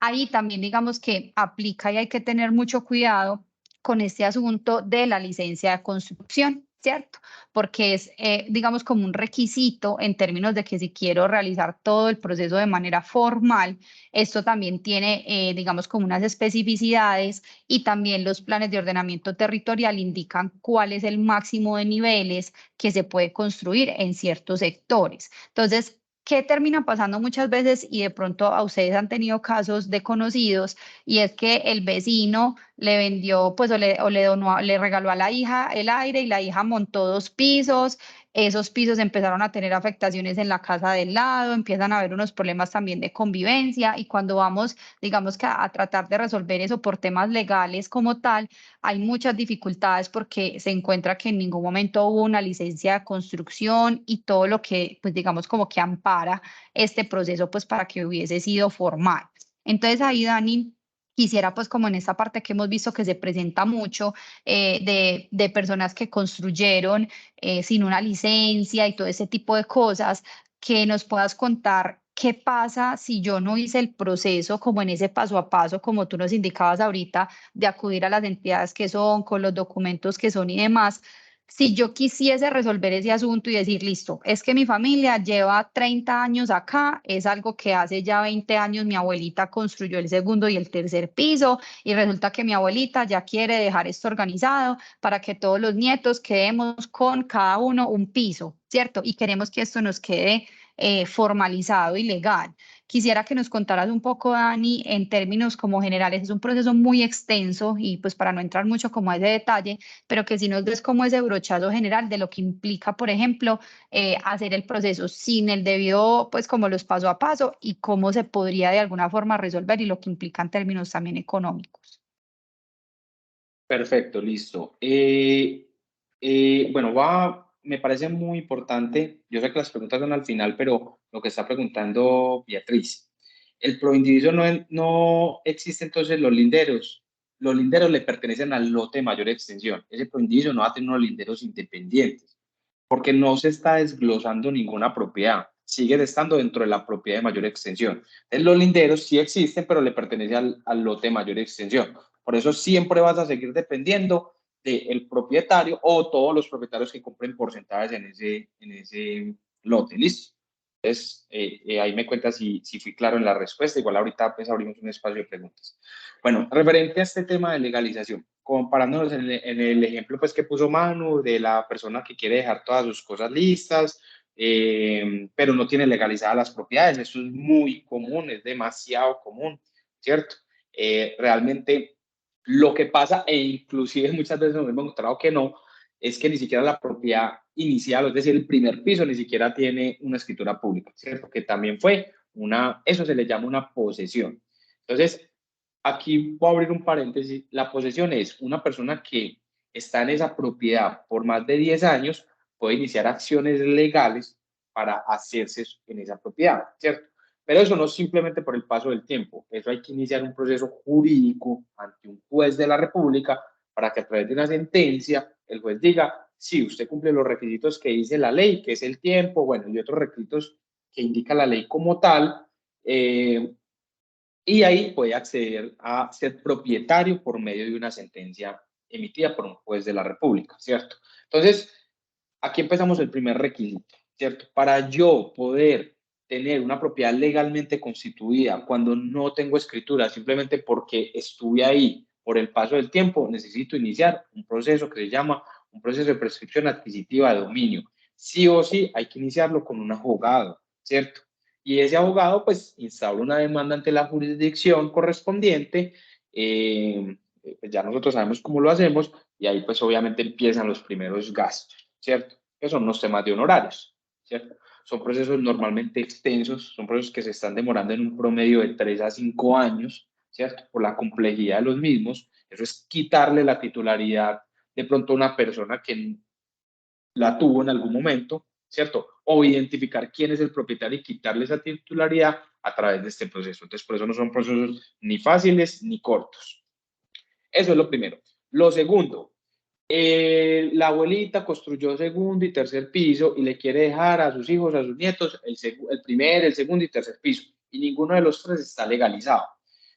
[SPEAKER 1] Ahí también digamos que aplica y hay que tener mucho cuidado con este asunto de la licencia de construcción, ¿cierto? Porque es, digamos, como un requisito en términos de que si quiero realizar todo el proceso de manera formal, esto también tiene, digamos, como unas especificidades, y también los planes de ordenamiento territorial indican cuál es el máximo de niveles que se puede construir en ciertos sectores. Entonces, ¿qué termina pasando muchas veces? Y de pronto a ustedes han tenido casos de conocidos, y es que el vecino le vendió, pues, o le donó, le regaló a la hija el aire, y la hija montó 2 pisos. Esos pisos empezaron a tener afectaciones en la casa del lado, empiezan a haber unos problemas también de convivencia, y cuando vamos, digamos que a tratar de resolver eso por temas legales como tal, hay muchas dificultades porque se encuentra que en ningún momento hubo una licencia de construcción y todo lo que, pues digamos, como que ampara este proceso, pues para que hubiese sido formal. Entonces ahí, Dani, quisiera pues como en esta parte que hemos visto que se presenta mucho de personas que construyeron sin una licencia y todo ese tipo de cosas, que nos puedas contar ¿qué pasa si yo no hice el proceso como en ese paso a paso, como tú nos indicabas ahorita, de acudir a las entidades que son, con los documentos que son y demás? Si yo quisiese resolver ese asunto y decir, listo, es que mi familia lleva 30 años acá, es algo que hace ya 20 años mi abuelita construyó el segundo y el tercer piso y resulta que mi abuelita ya quiere dejar esto organizado para que todos los nietos quedemos con cada uno un piso, ¿cierto? Y queremos que esto nos quede formalizado y legal. Quisiera que nos contaras un poco, Dani, en términos como generales. Es un proceso muy extenso y pues para no entrar mucho como a ese detalle, pero que si nos des como ese brochazo general de lo que implica, por ejemplo, hacer el proceso sin el debido, pues como los paso a paso y cómo se podría de alguna forma resolver y lo que implica en términos también económicos.
[SPEAKER 2] Perfecto, listo. Bueno, me parece muy importante. Yo sé que las preguntas son al final, pero lo que está preguntando Beatriz, el proindiviso no existe entonces los linderos. Los linderos le pertenecen al lote de mayor extensión. Ese proindiviso no va a tener unos linderos independientes porque no se está desglosando ninguna propiedad. Sigue estando dentro de la propiedad de mayor extensión. Entonces, los linderos sí existen, pero le pertenecen al lote de mayor extensión. Por eso siempre vas a seguir dependiendo del propietario o todos los propietarios que compren porcentajes en ese lote. ¿Listo? Entonces, ahí me cuentas si fui claro en la respuesta. Igual ahorita pues abrimos un espacio de preguntas. Bueno, referente a este tema de legalización, comparándonos en el ejemplo pues que puso Manu de la persona que quiere dejar todas sus cosas listas, pero no tiene legalizadas las propiedades. Eso es muy común, es demasiado común, ¿cierto? Realmente lo que pasa, e inclusive muchas veces nos hemos encontrado que no, es que ni siquiera la propiedad inicial, es decir, el primer piso, ni siquiera tiene una escritura pública, ¿cierto? Que también fue eso se le llama una posesión. Entonces, aquí voy a abrir un paréntesis. La posesión es una persona que está en esa propiedad por más de 10 años, puede iniciar acciones legales para hacerse en esa propiedad, ¿cierto? Pero eso no es simplemente por el paso del tiempo, eso hay que iniciar un proceso jurídico ante un juez de la República para que a través de una sentencia el juez diga, sí, usted cumple los requisitos que dice la ley, que es el tiempo, bueno, y otros requisitos que indica la ley como tal, y ahí puede acceder a ser propietario por medio de una sentencia emitida por un juez de la República, ¿cierto? Entonces, aquí empezamos el primer requisito, ¿cierto? Para yo poder tener una propiedad legalmente constituida cuando no tengo escritura, simplemente porque estuve ahí por el paso del tiempo, necesito iniciar un proceso que se llama un proceso de prescripción adquisitiva de dominio. Sí o sí hay que iniciarlo con un abogado, ¿cierto? Y ese abogado pues instaura una demanda ante la jurisdicción correspondiente, pues ya nosotros sabemos cómo lo hacemos y ahí pues obviamente empiezan los primeros gastos, ¿cierto? Que son los temas de honorarios, ¿cierto? Son procesos normalmente extensos, son procesos que se están demorando en un promedio de 3 a 5 años, ¿cierto? Por la complejidad de los mismos. Eso es quitarle la titularidad de pronto a una persona que la tuvo en algún momento, ¿cierto? O identificar quién es el propietario y quitarle esa titularidad a través de este proceso. Entonces, por eso no son procesos ni fáciles ni cortos. Eso es lo primero. Lo segundo, la abuelita construyó segundo y tercer piso y le quiere dejar a sus hijos, a sus nietos, el primer, el segundo y tercer piso. Y ninguno de los tres está legalizado.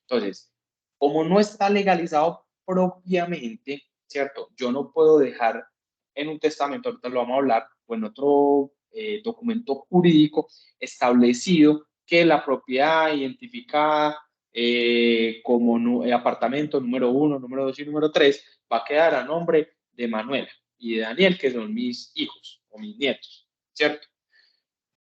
[SPEAKER 2] Entonces, como no está legalizado propiamente, ¿cierto? Yo no puedo dejar en un testamento, ahorita lo vamos a hablar, o en otro documento jurídico establecido que la propiedad identificada como apartamento número 1, número 2 y número 3 va a quedar a nombre de Manuela y de Daniel, que son mis hijos o mis nietos, ¿cierto?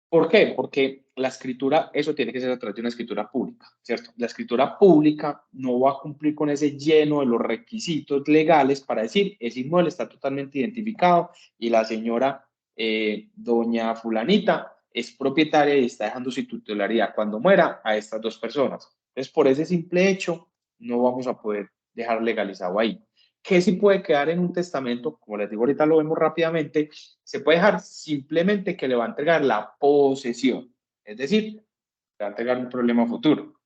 [SPEAKER 2] ¿Por qué? Porque la escritura, eso tiene que ser a través de una escritura pública, ¿cierto? La escritura pública no va a cumplir con ese lleno de los requisitos legales para decir, ese inmueble está totalmente identificado y la señora doña fulanita es propietaria y está dejando su titularidad cuando muera a estas dos personas. Entonces, por ese simple hecho, no vamos a poder dejar legalizado ahí. ¿Qué sí puede quedar en un testamento? Como les digo, ahorita lo vemos rápidamente, se puede dejar simplemente que le va a entregar la posesión, es decir, le va a entregar un problema futuro.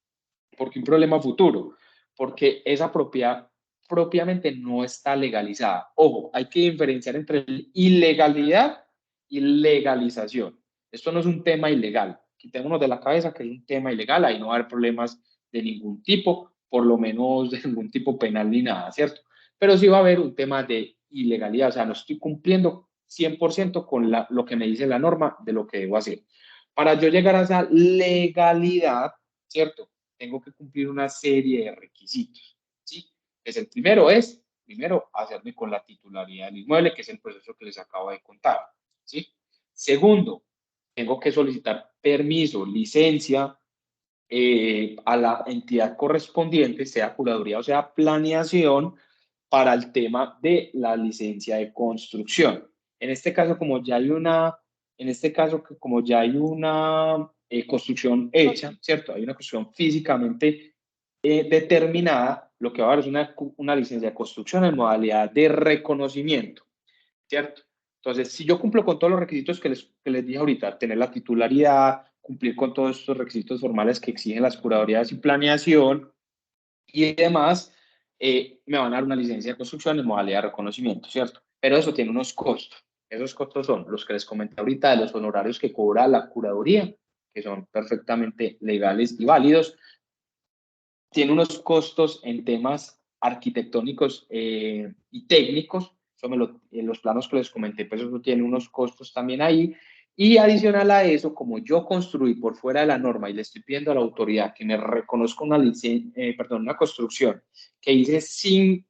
[SPEAKER 2] ¿Por qué un problema futuro? Porque esa propiedad propiamente no está legalizada. Ojo, hay que diferenciar entre ilegalidad y legalización. Esto no es un tema ilegal, quitémonos de la cabeza que es un tema ilegal, ahí no va a haber problemas de ningún tipo, por lo menos de ningún tipo penal ni nada, ¿cierto? Pero sí va a haber un tema de ilegalidad, o sea, no estoy cumpliendo 100% con lo que me dice la norma de lo que debo hacer. Para yo llegar a esa legalidad, ¿cierto? Tengo que cumplir una serie de requisitos, ¿sí? Pues el primero, hacerme con la titularidad del inmueble, que es el proceso que les acabo de contar, ¿sí? Segundo, tengo que solicitar permiso, licencia a la entidad correspondiente, sea curaduría o sea planeación, para el tema de la licencia de construcción. En este caso, como ya hay una, construcción hecha, ¿cierto? Hay una construcción físicamente determinada, lo que va a haber es una licencia de construcción en modalidad de reconocimiento, ¿cierto? Entonces, si yo cumplo con todos los requisitos que les dije ahorita, tener la titularidad, cumplir con todos estos requisitos formales que exigen las curadurías y planeación y demás, me van a dar una licencia de construcción en modalidad de reconocimiento, ¿cierto? Pero eso tiene unos costos. Esos costos son los que les comenté ahorita de los honorarios que cobra la curaduría, que son perfectamente legales y válidos. Tiene unos costos en temas arquitectónicos y técnicos. Eso en los planos que les comenté, pues eso tiene unos costos también ahí. Y adicional a eso, como yo construí por fuera de la norma y le estoy pidiendo a la autoridad que me reconozca una construcción que hice sin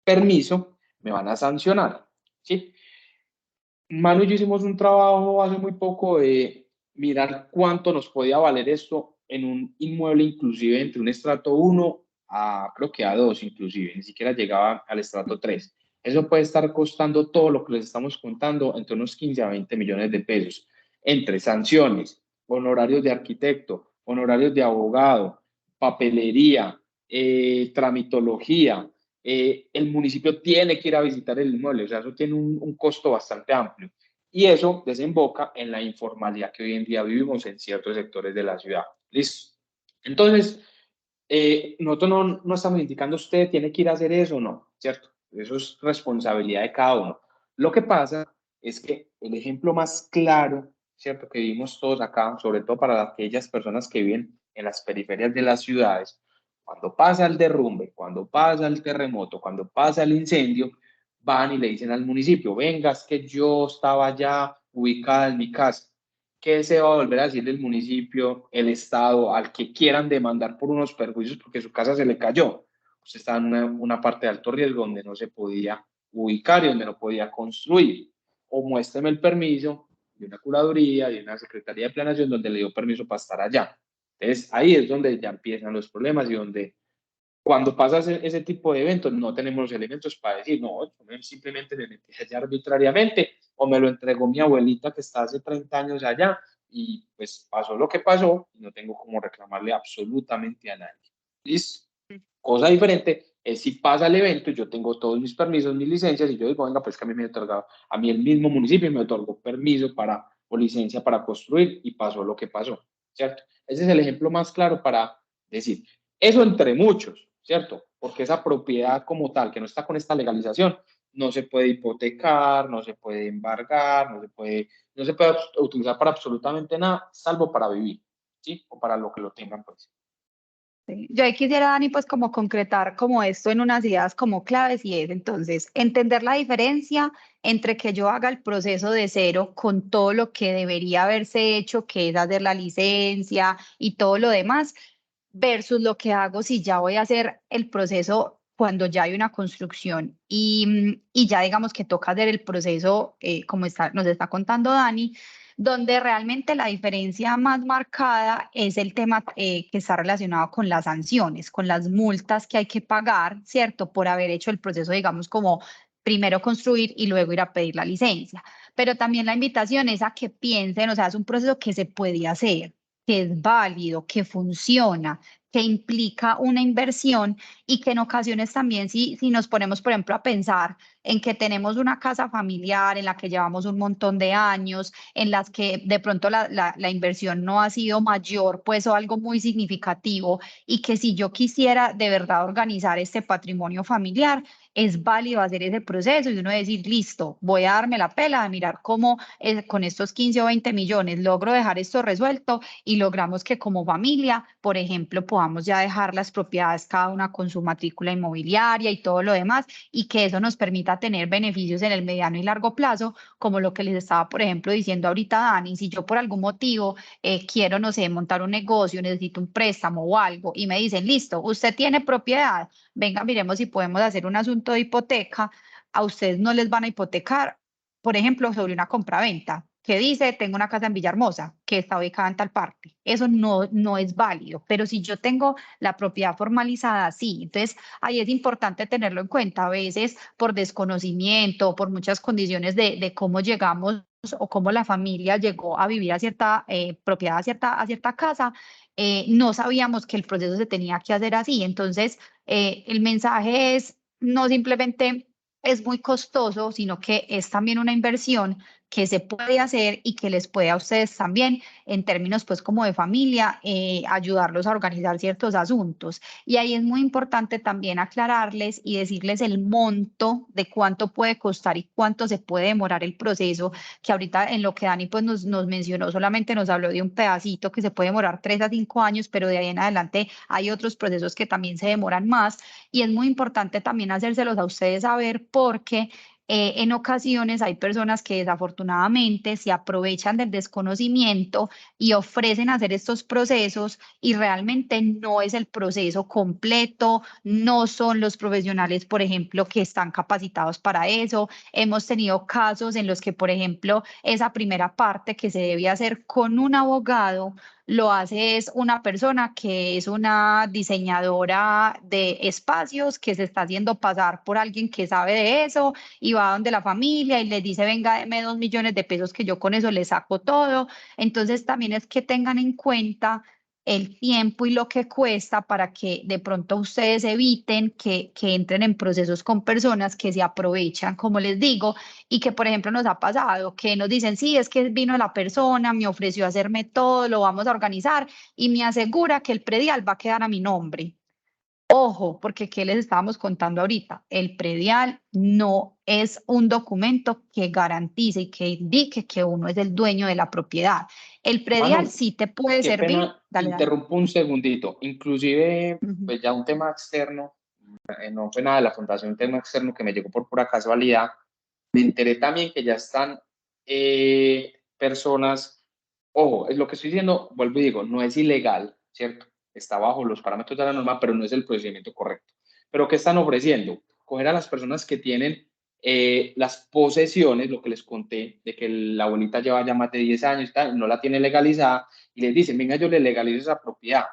[SPEAKER 2] permiso, me van a sancionar, ¿sí? Manu y yo hicimos un trabajo hace muy poco de mirar cuánto nos podía valer esto en un inmueble, inclusive entre un estrato 1 a creo que a 2 inclusive, ni siquiera llegaba al estrato 3. Eso puede estar costando todo lo que les estamos contando entre unos 15 a 20 millones de pesos, entre sanciones, honorarios de arquitecto, honorarios de abogado, papelería, tramitología, el municipio tiene que ir a visitar el inmueble, o sea, eso tiene un costo bastante amplio. Y eso desemboca en la informalidad que hoy en día vivimos en ciertos sectores de la ciudad. ¿Listo? Entonces, nosotros no estamos indicando usted tiene que ir a hacer eso, no, ¿cierto? Eso es responsabilidad de cada uno. Lo que pasa es que el ejemplo más claro, ¿cierto? Que vimos todos acá, sobre todo para aquellas personas que viven en las periferias de las ciudades, cuando pasa el derrumbe, cuando pasa el terremoto, cuando pasa el incendio, van y le dicen al municipio, venga, es que yo estaba ya ubicada en mi casa. ¿Qué se va a volver a decir el municipio, el Estado, al que quieran demandar por unos perjuicios porque su casa se le cayó? Usted está en una parte de alto riesgo donde no se podía ubicar y donde no podía construir. O muéstreme el permiso de una curaduría, de una secretaría de planeación donde le dio permiso para estar allá. Entonces, ahí es donde ya empiezan los problemas y donde cuando pasa ese tipo de eventos no tenemos los elementos para decir, no, yo simplemente me metí allá arbitrariamente o me lo entregó mi abuelita que está hace 30 años allá y pues pasó lo que pasó y no tengo cómo reclamarle absolutamente a nadie. ¿Listo? Cosa diferente es si pasa el evento y yo tengo todos mis permisos, mis licencias y yo digo, venga, pues que a mí me otorgado, a mí el mismo municipio me otorgó permiso o licencia para construir y pasó lo que pasó, ¿cierto? Ese es el ejemplo más claro para decir, eso entre muchos, ¿cierto? Porque esa propiedad como tal, que no está con esta legalización, no se puede hipotecar, no se puede embargar, no se puede utilizar para absolutamente nada, salvo para vivir, ¿sí? O para lo que lo tengan, pues.
[SPEAKER 1] Sí. Yo ahí quisiera, Dani, pues como concretar como esto en unas ideas como claves y es entonces entender la diferencia entre que yo haga el proceso de cero con todo lo que debería haberse hecho, que es hacer la licencia y todo lo demás, versus lo que hago si ya voy a hacer el proceso cuando ya hay una construcción y ya digamos que toca hacer el proceso como nos está contando Dani, donde realmente la diferencia más marcada es el tema que está relacionado con las sanciones, con las multas que hay que pagar, ¿cierto? Por haber hecho el proceso, digamos, como primero construir y luego ir a pedir la licencia. Pero también la invitación es a que piensen, o sea, es un proceso que se puede hacer, que es válido, que funciona, que implica una inversión y que en ocasiones también si nos ponemos, por ejemplo, a pensar en que tenemos una casa familiar en la que llevamos un montón de años, en las que de pronto la inversión no ha sido mayor, pues o algo muy significativo, y que si yo quisiera de verdad organizar este patrimonio familiar, es válido hacer ese proceso y uno decir, listo, voy a darme la pela de mirar cómo con estos 15 o 20 millones logro dejar esto resuelto y logramos que como familia, por ejemplo, podamos ya dejar las propiedades cada una con su matrícula inmobiliaria y todo lo demás, y que eso nos permita tener beneficios en el mediano y largo plazo, como lo que les estaba, por ejemplo, diciendo ahorita Dani. Si yo por algún motivo quiero, no sé, montar un negocio, necesito un préstamo o algo, y me dicen, listo, usted tiene propiedad, venga, miremos si podemos hacer un asunto de hipoteca, a ustedes no les van a hipotecar, por ejemplo, sobre una compraventa que dice, tengo una casa en Villahermosa que está ubicada en tal parte. Eso no es válido, pero si yo tengo la propiedad formalizada, sí. Entonces, ahí es importante tenerlo en cuenta. A veces, por desconocimiento, por muchas condiciones de cómo llegamos o cómo la familia llegó a vivir a cierta propiedad, a cierta casa, no sabíamos que el proceso se tenía que hacer así. Entonces, el mensaje es no simplemente es muy costoso, sino que es también una inversión que se puede hacer y que les puede a ustedes también, en términos pues como de familia, ayudarlos a organizar ciertos asuntos. Y ahí es muy importante también aclararles y decirles el monto de cuánto puede costar y cuánto se puede demorar el proceso, que ahorita en lo que Dani pues nos mencionó, solamente nos habló de un pedacito que se puede demorar 3 a 5 años, pero de ahí en adelante hay otros procesos que también se demoran más, y es muy importante también hacérselos a ustedes saber porque en ocasiones hay personas que desafortunadamente se aprovechan del desconocimiento y ofrecen hacer estos procesos y realmente no es el proceso completo, no son los profesionales, por ejemplo, que están capacitados para eso. Hemos tenido casos en los que, por ejemplo, esa primera parte que se debe hacer con un abogado, lo hace es una persona que es una diseñadora de espacios que se está haciendo pasar por alguien que sabe de eso y va donde la familia y les dice, venga, deme 2 millones de pesos que yo con eso le saco todo. Entonces también es que tengan en cuenta el tiempo y lo que cuesta para que de pronto ustedes eviten que entren en procesos con personas que se aprovechan, como les digo, y que, por ejemplo, nos ha pasado que nos dicen, sí, es que vino la persona, me ofreció hacerme todo, lo vamos a organizar y me asegura que el predial va a quedar a mi nombre. Ojo, porque ¿qué les estábamos contando ahorita? El predial no es un documento que garantice y que indique que uno es el dueño de la propiedad. El predial
[SPEAKER 2] Manu,
[SPEAKER 1] sí te puede
[SPEAKER 2] qué
[SPEAKER 1] servir.
[SPEAKER 2] pena,
[SPEAKER 1] Dale, dale.
[SPEAKER 2] interrumpo un segundito. Inclusive,
[SPEAKER 1] Ujú.
[SPEAKER 2] pues ya un tema externo, no fue nada de la fundación, un tema externo que me llegó por pura casualidad. Me enteré también que ya están personas, ojo, es lo que estoy diciendo, vuelvo y digo, no es ilegal, ¿cierto? Está bajo los parámetros de la norma, pero no es el procedimiento correcto. Pero ¿qué están ofreciendo? Coger a las personas que tienen las posesiones, lo que les conté, de que la abuelita lleva ya más de 10 años y tal, no la tiene legalizada, y les dicen, venga, yo le legalizo esa propiedad.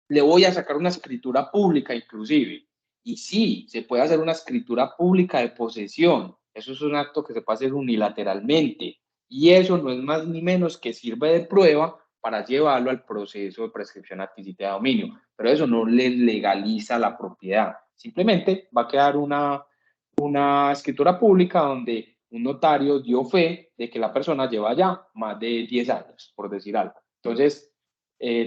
[SPEAKER 2] Le voy a sacar una escritura pública inclusive. Y sí, se puede hacer una escritura pública de posesión. Eso es un acto que se puede hacer unilateralmente. Y eso no es más ni menos que sirve de prueba para llevarlo al proceso de prescripción adquisitiva de dominio. Pero eso no le legaliza la propiedad. Simplemente va a quedar una escritura pública donde un notario dio fe de que la persona lleva ya más de 10 años, por decir algo. Entonces,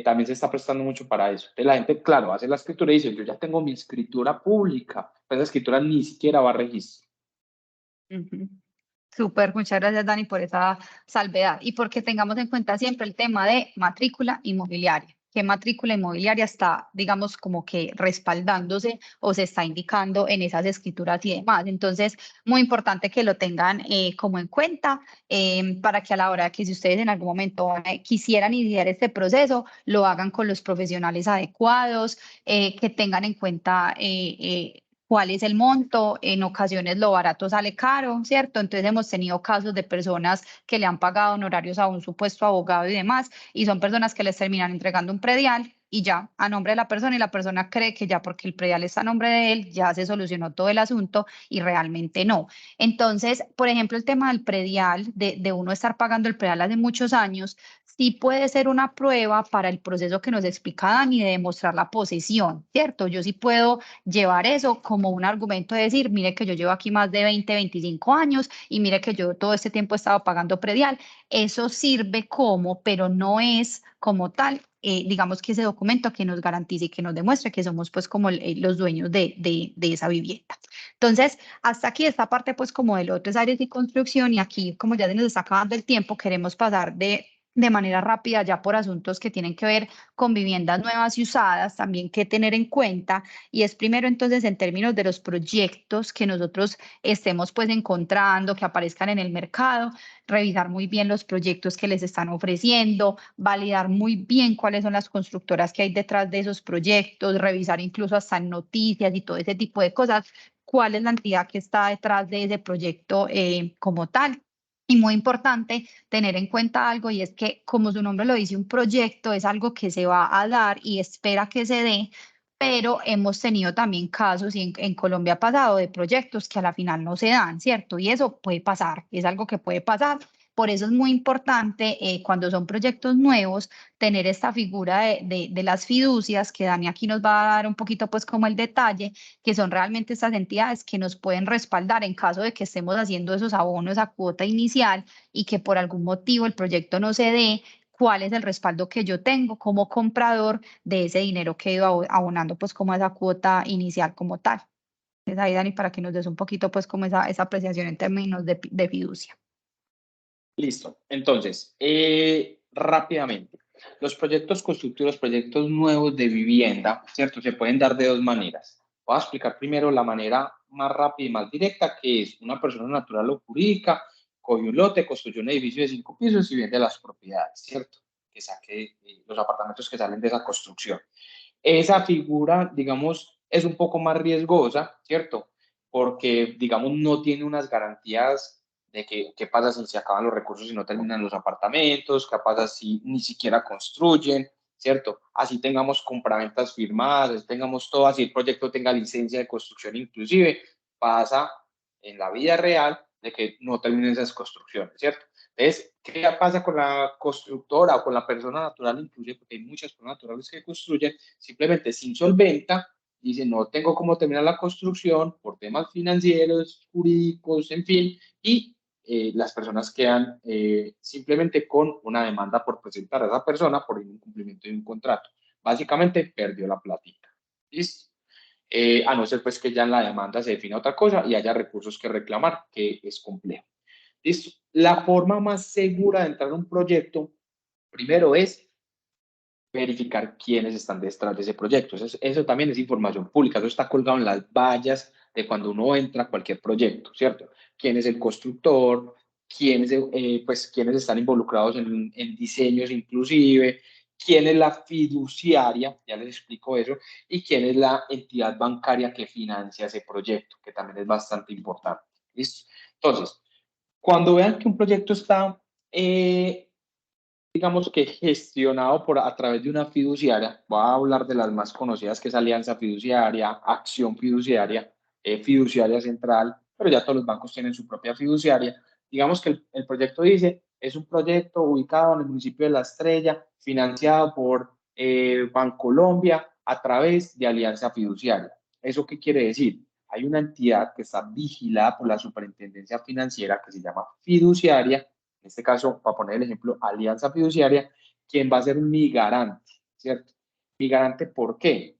[SPEAKER 2] también se está prestando mucho para eso. Entonces, la gente, claro, hace la escritura y dice, yo ya tengo mi escritura pública, pero esa escritura ni siquiera va a registro.
[SPEAKER 1] Ujú. Súper, muchas gracias Dani por esa salvedad y porque tengamos en cuenta siempre el tema de matrícula inmobiliaria. ¿Qué matrícula inmobiliaria está, digamos, como que respaldándose o se está indicando en esas escrituras y demás? Entonces, muy importante que lo tengan como en cuenta para que a la hora que si ustedes en algún momento quisieran iniciar este proceso, lo hagan con los profesionales adecuados, que tengan en cuenta cuál es el monto. En ocasiones lo barato sale caro, ¿cierto? Entonces hemos tenido casos de personas que le han pagado honorarios a un supuesto abogado y demás, y son personas que les terminan entregando un predial y ya, a nombre de la persona, y la persona cree que ya porque el predial está a nombre de él, ya se solucionó todo el asunto y realmente no. Entonces, por ejemplo, el tema del predial, de uno estar pagando el predial hace muchos años, sí puede ser una prueba para el proceso que nos explica Dani de demostrar la posesión, ¿cierto? Yo sí puedo llevar eso como un argumento de decir, mire que yo llevo aquí más de 20, 25 años y mire que yo todo este tiempo he estado pagando predial. Eso sirve como, pero no es como tal digamos que ese documento que nos garantice y que nos demuestre que somos pues como los dueños de esa vivienda. Entonces, hasta aquí esta parte pues como de lotes, áreas y construcción, y aquí como ya se nos está acabando el tiempo, queremos pasar de manera rápida ya por asuntos que tienen que ver con viviendas nuevas y usadas, también que tener en cuenta, y es primero entonces en términos de los proyectos que nosotros estemos pues encontrando, que aparezcan en el mercado, revisar muy bien los proyectos que les están ofreciendo, validar muy bien cuáles son las constructoras que hay detrás de esos proyectos, revisar incluso hasta en noticias y todo ese tipo de cosas, cuál es la entidad que está detrás de ese proyecto como tal. Y muy importante tener en cuenta algo, y es que, como su nombre lo dice, un proyecto es algo que se va a dar y espera que se dé, pero hemos tenido también casos, y en Colombia ha pasado, de proyectos que a la final no se dan, ¿cierto? Y eso puede pasar, es algo que puede pasar. Por eso es muy importante, cuando son proyectos nuevos, tener esta figura de las fiducias, que Dani aquí nos va a dar un poquito pues como el detalle, que son realmente estas entidades que nos pueden respaldar en caso de que estemos haciendo esos abonos a cuota inicial y que por algún motivo el proyecto no se dé. ¿Cuál es el respaldo que yo tengo como comprador de ese dinero que he ido abonando pues como esa cuota inicial como tal? Entonces ahí, Dani, para que nos des un poquito pues como esa apreciación en términos de fiducia.
[SPEAKER 2] Listo. Entonces, rápidamente, los proyectos constructivos, proyectos nuevos de vivienda, ¿cierto? Se pueden dar de dos maneras. Voy a explicar primero la manera más rápida y más directa, que es una persona natural o jurídica, coge un lote, construye un edificio de 5 pisos y vende las propiedades, ¿cierto? Que saque los apartamentos que salen de esa construcción. Esa figura, digamos, es un poco más riesgosa, ¿cierto? Porque, digamos, no tiene unas garantías de qué pasa si se acaban los recursos y no terminan los apartamentos, qué pasa si ni siquiera construyen, ¿cierto? Así tengamos compraventas firmadas, así tengamos todo, así el proyecto tenga licencia de construcción inclusive, pasa en la vida real de que no terminen esas construcciones, ¿cierto? Entonces, ¿qué pasa con la constructora o con la persona natural inclusive? Porque hay muchas personas naturales que construyen, simplemente se insolventa, dice, no tengo cómo terminar la construcción por temas financieros, jurídicos, en fin, y las personas quedan simplemente con una demanda por presentar a esa persona por el incumplimiento de un contrato. Básicamente perdió la platita. ¿Listo? A no ser pues que ya en la demanda se defina otra cosa y haya recursos que reclamar, que es complejo. ¿Listo? La forma más segura de entrar a un proyecto, primero es verificar quiénes están detrás de ese proyecto. Eso también es información pública, eso está colgado en las vallas de cuando uno entra a cualquier proyecto, ¿cierto? ¿Quién es el constructor? ¿Quiénes están involucrados en diseños inclusive? ¿Quién es la fiduciaria? Ya les explico eso. Y quién es la entidad bancaria que financia ese proyecto, que también es bastante importante. ¿Listo? Entonces, cuando vean que un proyecto está digamos que gestionado a través de una fiduciaria, voy a hablar de las más conocidas, que es Alianza Fiduciaria, Acción Fiduciaria, Fiduciaria Central, pero ya todos los bancos tienen su propia fiduciaria. Digamos que el proyecto dice, es un proyecto ubicado en el municipio de La Estrella, financiado por Bancolombia a través de Alianza Fiduciaria. ¿Eso qué quiere decir? Hay una entidad que está vigilada por la Superintendencia Financiera que se llama fiduciaria, en este caso, para poner el ejemplo, Alianza Fiduciaria, quien va a ser mi garante, ¿cierto? Mi garante, ¿por qué?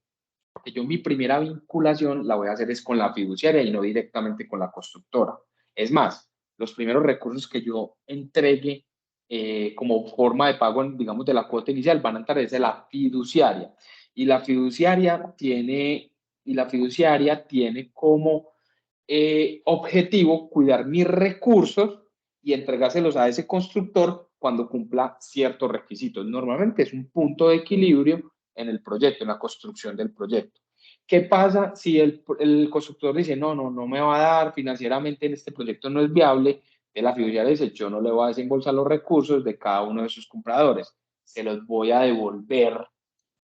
[SPEAKER 2] Porque yo mi primera vinculación la voy a hacer es con la fiduciaria y no directamente con la constructora. Es más, los primeros recursos que yo entregue como forma de pago, digamos, de la cuota inicial van a entrar desde la fiduciaria. Y la fiduciaria tiene como objetivo cuidar mis recursos y entregárselos a ese constructor cuando cumpla ciertos requisitos. Normalmente es un punto de equilibrio en el proyecto, en la construcción del proyecto. ¿Qué pasa si el constructor dice, no me va a dar financieramente en este proyecto, no es viable? De la fiduciaria dice, yo no le voy a desembolsar los recursos de cada uno de sus compradores, se los voy a devolver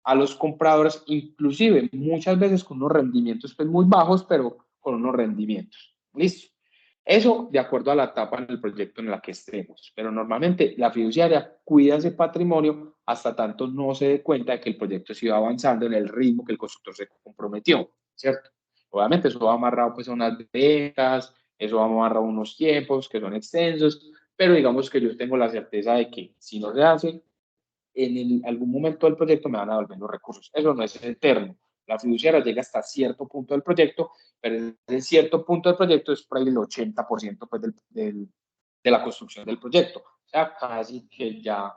[SPEAKER 2] a los compradores, inclusive muchas veces con unos rendimientos pues, muy bajos, pero con unos rendimientos. ¿Listo? Eso de acuerdo a la etapa en el proyecto en la que estemos. Pero normalmente la fiduciaria cuida ese patrimonio hasta tanto no se dé cuenta de que el proyecto siga avanzando en el ritmo que el constructor se comprometió, ¿cierto? Obviamente eso va amarrado pues a unas ventas, eso va amarrado a unos tiempos que son extensos, pero digamos que yo tengo la certeza de que si no se hace, algún momento del proyecto me van a devolver los recursos. Eso no es eterno. La fiduciaria llega hasta cierto punto del proyecto, pero ese cierto punto del proyecto es por ahí el 80% pues, de la construcción del proyecto. O sea, casi que ya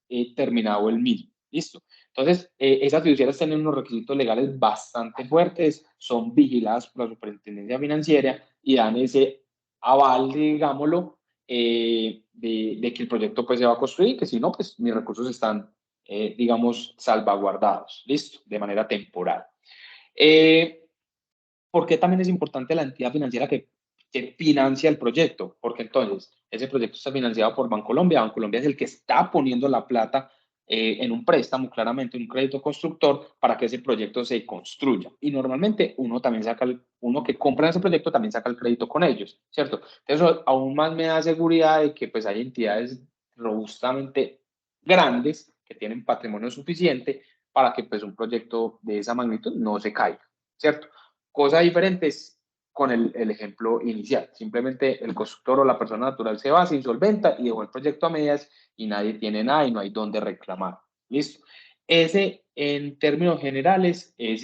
[SPEAKER 2] he terminado el mismo. ¿Listo? Entonces, esas fiduciarias tienen unos requisitos legales bastante fuertes, son vigiladas por la superintendencia financiera y dan ese aval, digámoslo, de que el proyecto pues se va a construir, que si no, pues mis recursos están, digamos, salvaguardados, listo, de manera temporal. ¿Por qué también es importante la entidad financiera que financia el proyecto? Porque entonces ese proyecto está financiado por Bancolombia. Bancolombia es el que está poniendo la plata en un préstamo, claramente, en un crédito constructor para que ese proyecto se construya. Y normalmente uno también saca, uno que compra ese proyecto también saca el crédito con ellos, ¿cierto? Eso aún más me da seguridad de que pues hay entidades robustamente grandes que tienen patrimonio suficiente para que pues un proyecto de esa magnitud no se caiga, ¿cierto? Cosas diferentes con el ejemplo inicial. Simplemente el constructor o la persona natural se va, se insolventa y dejó el proyecto a medias y nadie tiene nada y no hay dónde reclamar. ¿Listo? Ese, en términos generales, es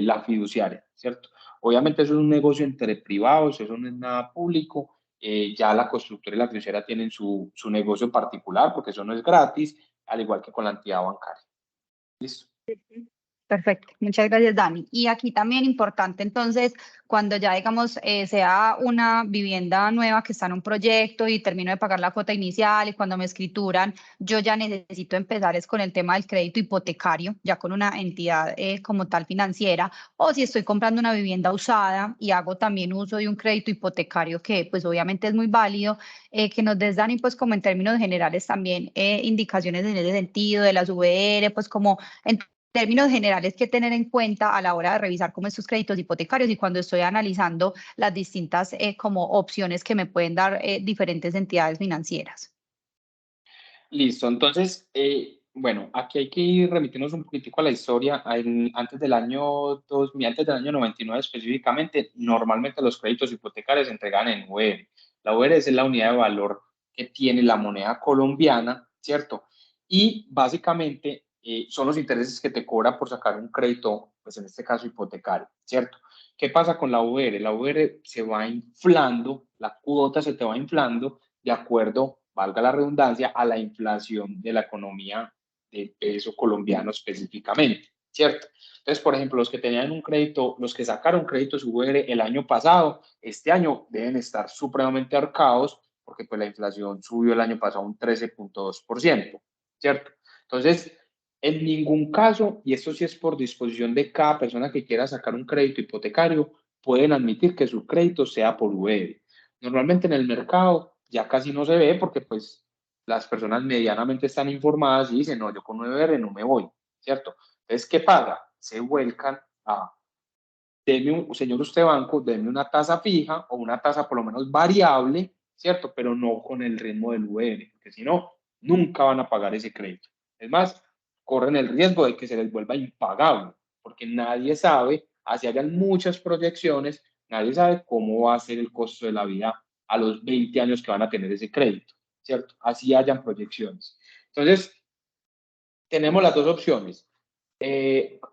[SPEAKER 2] la fiduciaria, ¿cierto? Obviamente eso es un negocio entre privados, eso no es nada público. Ya la constructora y la fiduciaria tienen su negocio particular porque eso no es gratis, al igual que con la entidad bancaria. ¿Listo?
[SPEAKER 1] Perfecto, muchas gracias, Dani. Y aquí también importante, entonces, cuando ya, digamos, sea una vivienda nueva que está en un proyecto y termino de pagar la cuota inicial y cuando me escrituran, yo ya necesito empezar es con el tema del crédito hipotecario, ya con una entidad como tal financiera, o si estoy comprando una vivienda usada y hago también uso de un crédito hipotecario que, pues, obviamente es muy válido, que nos des, Dani, pues, como en términos generales también indicaciones en ese sentido de las VR, pues, como en términos generales que tener en cuenta a la hora de revisar como estos créditos hipotecarios y cuando estoy analizando las distintas como opciones que me pueden dar diferentes entidades financieras.
[SPEAKER 2] Listo, entonces, bueno, aquí hay que ir remitirnos un poquitico a la historia. Antes del año 2000, antes del año 99 específicamente, normalmente los créditos hipotecarios se entregan en UR. La UR es la unidad de valor que tiene la moneda colombiana, ¿cierto? Y básicamente son los intereses que te cobra por sacar un crédito, pues en este caso hipotecario, ¿cierto? ¿Qué pasa con la UR? La UR se va inflando, la cuota se te va inflando de acuerdo, valga la redundancia, a la inflación de la economía del peso colombiano específicamente, ¿cierto? Entonces, por ejemplo, los que tenían un crédito, los que sacaron créditos UR el año pasado, este año deben estar supremamente ahorcados porque pues la inflación subió el año pasado un 13.2%, ¿cierto? Entonces, en ningún caso, y esto sí es por disposición de cada persona que quiera sacar un crédito hipotecario, pueden admitir que su crédito sea por UR. Normalmente en el mercado ya casi no se ve porque pues las personas medianamente están informadas y dicen, no, yo con 9R no me voy, ¿cierto? Entonces, ¿qué pasa? Se vuelcan a, señor usted banco, deme una tasa fija o una tasa por lo menos variable, ¿cierto? Pero no con el ritmo del UR, porque si no, nunca van a pagar ese crédito. Es más, corren el riesgo de que se les vuelva impagable, porque nadie sabe, así hayan muchas proyecciones, nadie sabe cómo va a ser el costo de la vida a los 20 años que van a tener ese crédito, ¿cierto? Así hayan proyecciones. Entonces, tenemos las dos opciones.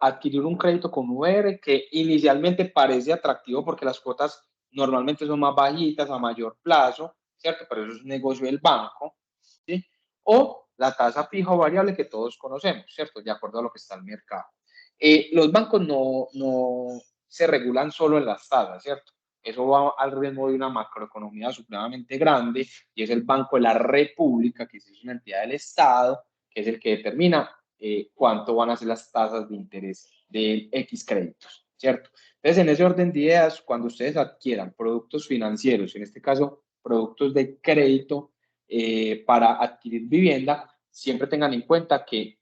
[SPEAKER 2] Adquirir un crédito con UR que inicialmente parece atractivo porque las cuotas normalmente son más bajitas a mayor plazo, ¿cierto? Pero eso es un negocio del banco, ¿sí? O la tasa fija o variable que todos conocemos, ¿cierto? De acuerdo a lo que está en el mercado. Los bancos no se regulan solo en las tasas, ¿cierto? Eso va al ritmo de una macroeconomía supremamente grande y es el Banco de la República, que es una entidad del Estado, que es el que determina cuánto van a ser las tasas de interés de X créditos, ¿cierto? Entonces, en ese orden de ideas, cuando ustedes adquieran productos financieros, en este caso, productos de crédito para adquirir vivienda, siempre tengan en cuenta que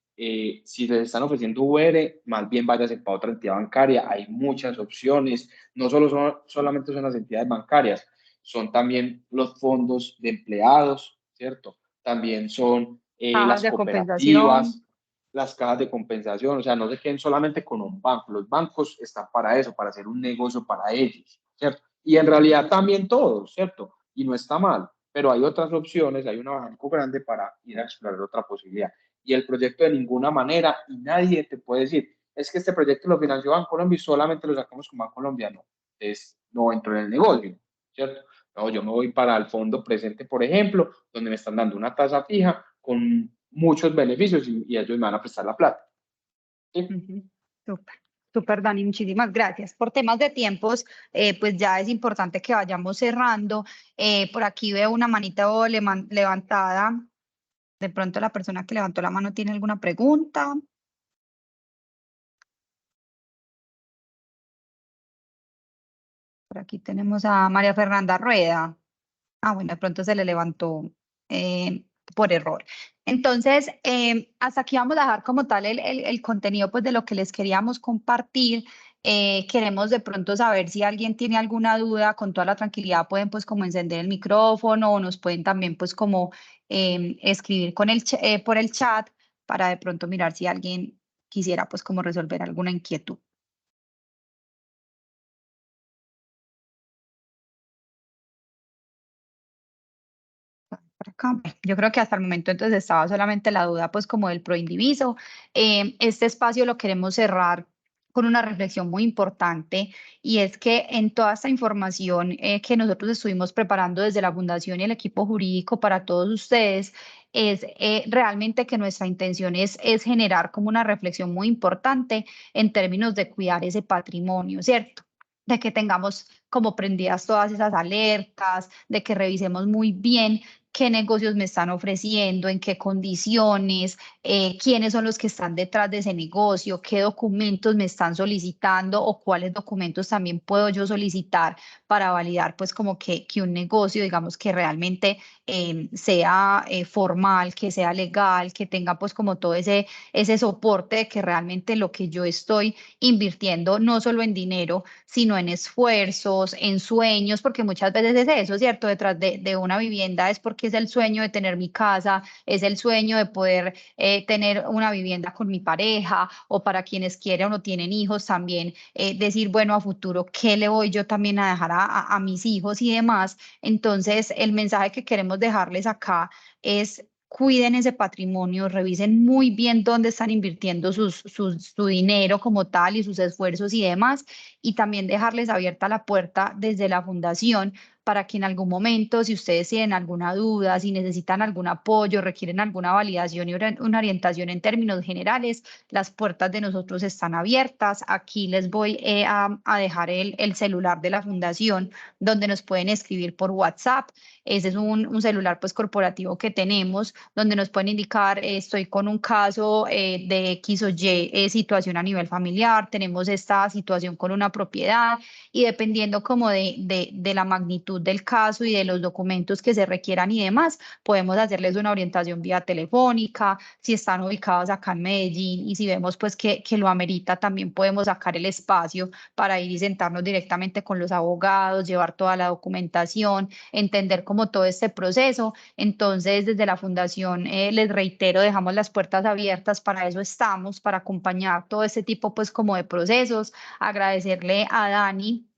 [SPEAKER 2] si les están ofreciendo VR, más bien váyase para otra entidad bancaria. Hay muchas opciones, no solamente son las entidades bancarias, son también los fondos de empleados, ¿cierto? También son
[SPEAKER 1] Cajas
[SPEAKER 2] las
[SPEAKER 1] de compensación.
[SPEAKER 2] cooperativas, las cajas de compensación, o sea, no se queden solamente con un banco, los bancos están para eso, para hacer un negocio para ellos, ¿cierto? Y en realidad también todos, ¿cierto? Y no está mal, pero hay otras opciones, hay un abanico grande para ir a explorar otra posibilidad. y el proyecto de ninguna manera, y nadie te puede decir, es que este proyecto lo financió Bancolombia y solamente lo sacamos con Bancolombia. No, no entro en el negocio, ¿cierto? No, yo me voy para el fondo presente, por ejemplo, donde me están dando una tasa fija con muchos beneficios y ellos me van a prestar la plata. ¿Sí?
[SPEAKER 1] Súper, súper, Dani, muchísimas gracias. Por temas de tiempos, pues ya es importante que vayamos cerrando. Por aquí veo una manita levantada. De pronto la persona que levantó la mano tiene alguna pregunta. Por aquí tenemos a María Fernanda Rueda. Ah, bueno, de pronto se le levantó por error. Entonces, hasta aquí vamos a dejar como tal el contenido pues, de lo que les queríamos compartir. Queremos de pronto saber si alguien tiene alguna duda, con toda la tranquilidad pueden pues como encender el micrófono o nos pueden también pues como escribir por el chat para de pronto mirar si alguien quisiera pues como resolver alguna inquietud. Por acá. Bueno, yo creo que hasta el momento entonces estaba solamente la duda pues como del proindiviso. Este espacio lo queremos cerrar con una reflexión muy importante y es que en toda esta información que nosotros estuvimos preparando desde la Fundación y el equipo jurídico para todos ustedes, es realmente que nuestra intención es generar como una reflexión muy importante en términos de cuidar ese patrimonio, ¿cierto? De que tengamos como prendidas todas esas alertas, de que revisemos muy bien qué negocios me están ofreciendo, en qué condiciones, quiénes son los que están detrás de ese negocio, qué documentos me están solicitando o cuáles documentos también puedo yo solicitar para validar pues como que un negocio, digamos que realmente sea formal, que sea legal, que tenga pues como todo ese soporte de que realmente lo que yo estoy invirtiendo no solo en dinero, sino en esfuerzos, en sueños, porque muchas veces es eso, ¿cierto? Detrás de una vivienda es porque es el sueño de tener mi casa, es el sueño de poder tener una vivienda con mi pareja o para quienes quieren o no tienen hijos también, decir, bueno, a futuro, ¿qué le voy yo también a dejar a mis hijos y demás? Entonces, el mensaje que queremos dejarles acá es cuiden ese patrimonio, revisen muy bien dónde están invirtiendo su dinero como tal y sus esfuerzos y demás, y también dejarles abierta la puerta desde la fundación para que en algún momento, si ustedes tienen alguna duda, si necesitan algún apoyo, requieren alguna validación y una orientación en términos generales, las puertas de nosotros están abiertas. Aquí les voy a dejar el celular de la fundación donde nos pueden escribir por WhatsApp. Ese es un celular pues corporativo que tenemos donde nos pueden indicar, estoy con un caso de X o Y situación a nivel familiar, tenemos esta situación con una propiedad y dependiendo como de la magnitud del caso y de los documentos que se requieran y demás, podemos hacerles una orientación vía telefónica, si están ubicados acá en Medellín y si vemos pues que lo amerita, también podemos sacar el espacio para ir y sentarnos directamente con los abogados, llevar toda la documentación, entender como todo este proceso. Entonces, desde la fundación, les reitero, dejamos las puertas abiertas, para eso estamos, para acompañar todo este tipo pues como de procesos, agradecerle a Dani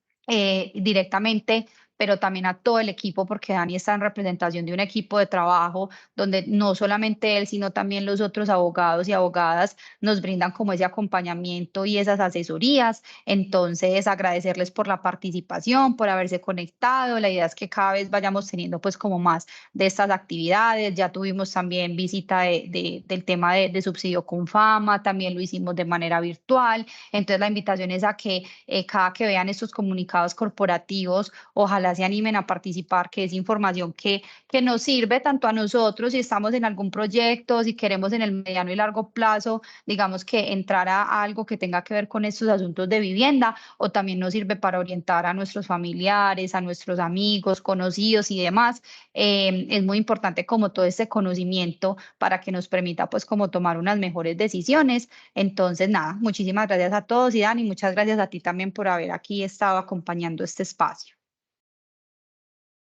[SPEAKER 1] directamente, pero también a todo el equipo, porque Dani está en representación de un equipo de trabajo donde no solamente él, sino también los otros abogados y abogadas nos brindan como ese acompañamiento y esas asesorías. Entonces, agradecerles por la participación, por haberse conectado. La idea es que cada vez vayamos teniendo pues como más de estas actividades. Ya tuvimos también visita del tema de subsidio con fama, también lo hicimos de manera virtual. Entonces, la invitación es a que cada que vean estos comunicados corporativos, ojalá se animen a participar, que es información que nos sirve tanto a nosotros si estamos en algún proyecto, si queremos en el mediano y largo plazo, digamos que entrar a algo que tenga que ver con estos asuntos de vivienda, o también nos sirve para orientar a nuestros familiares, a nuestros amigos, conocidos y demás. Es muy importante como todo este conocimiento para que nos permita pues como tomar unas mejores decisiones. Entonces, nada, muchísimas gracias a todos y Dani, muchas gracias a ti también por haber aquí estado acompañando este espacio.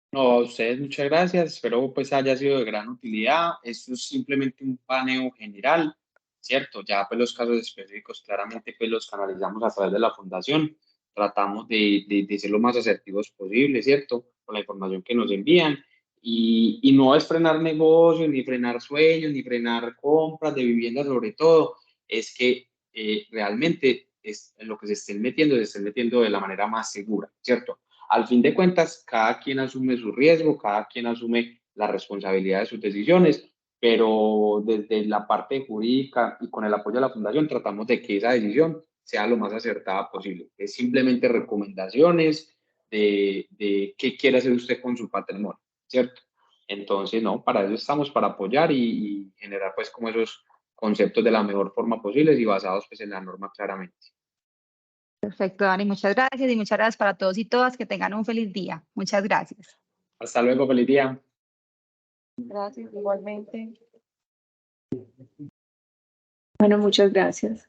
[SPEAKER 2] No, a ustedes muchas gracias, espero pues haya sido de gran utilidad. Esto es simplemente un paneo general, ¿cierto? Ya pues los casos específicos claramente pues los canalizamos a través de la fundación, tratamos de ser lo más asertivos posible, ¿cierto? Con la información que nos envían Y no es frenar negocios, ni frenar sueños, ni frenar compras de vivienda sobre todo, es que realmente es en lo que se estén metiendo de la manera más segura, ¿cierto? Al fin de cuentas, cada quien asume su riesgo, cada quien asume la responsabilidad de sus decisiones, pero desde la parte jurídica y con el apoyo de la fundación tratamos de que esa decisión sea lo más acertada posible. Es simplemente recomendaciones de qué quiere hacer usted con su patrimonio, ¿cierto? Entonces, no, para eso estamos, para apoyar y generar pues como esos conceptos de la mejor forma posible y basados pues en la norma claramente.
[SPEAKER 1] Perfecto, Dani, muchas gracias y muchas gracias para todos y todas. Que tengan un feliz día. Muchas gracias.
[SPEAKER 2] Hasta luego, feliz día.
[SPEAKER 3] Gracias, igualmente. Bueno, muchas gracias.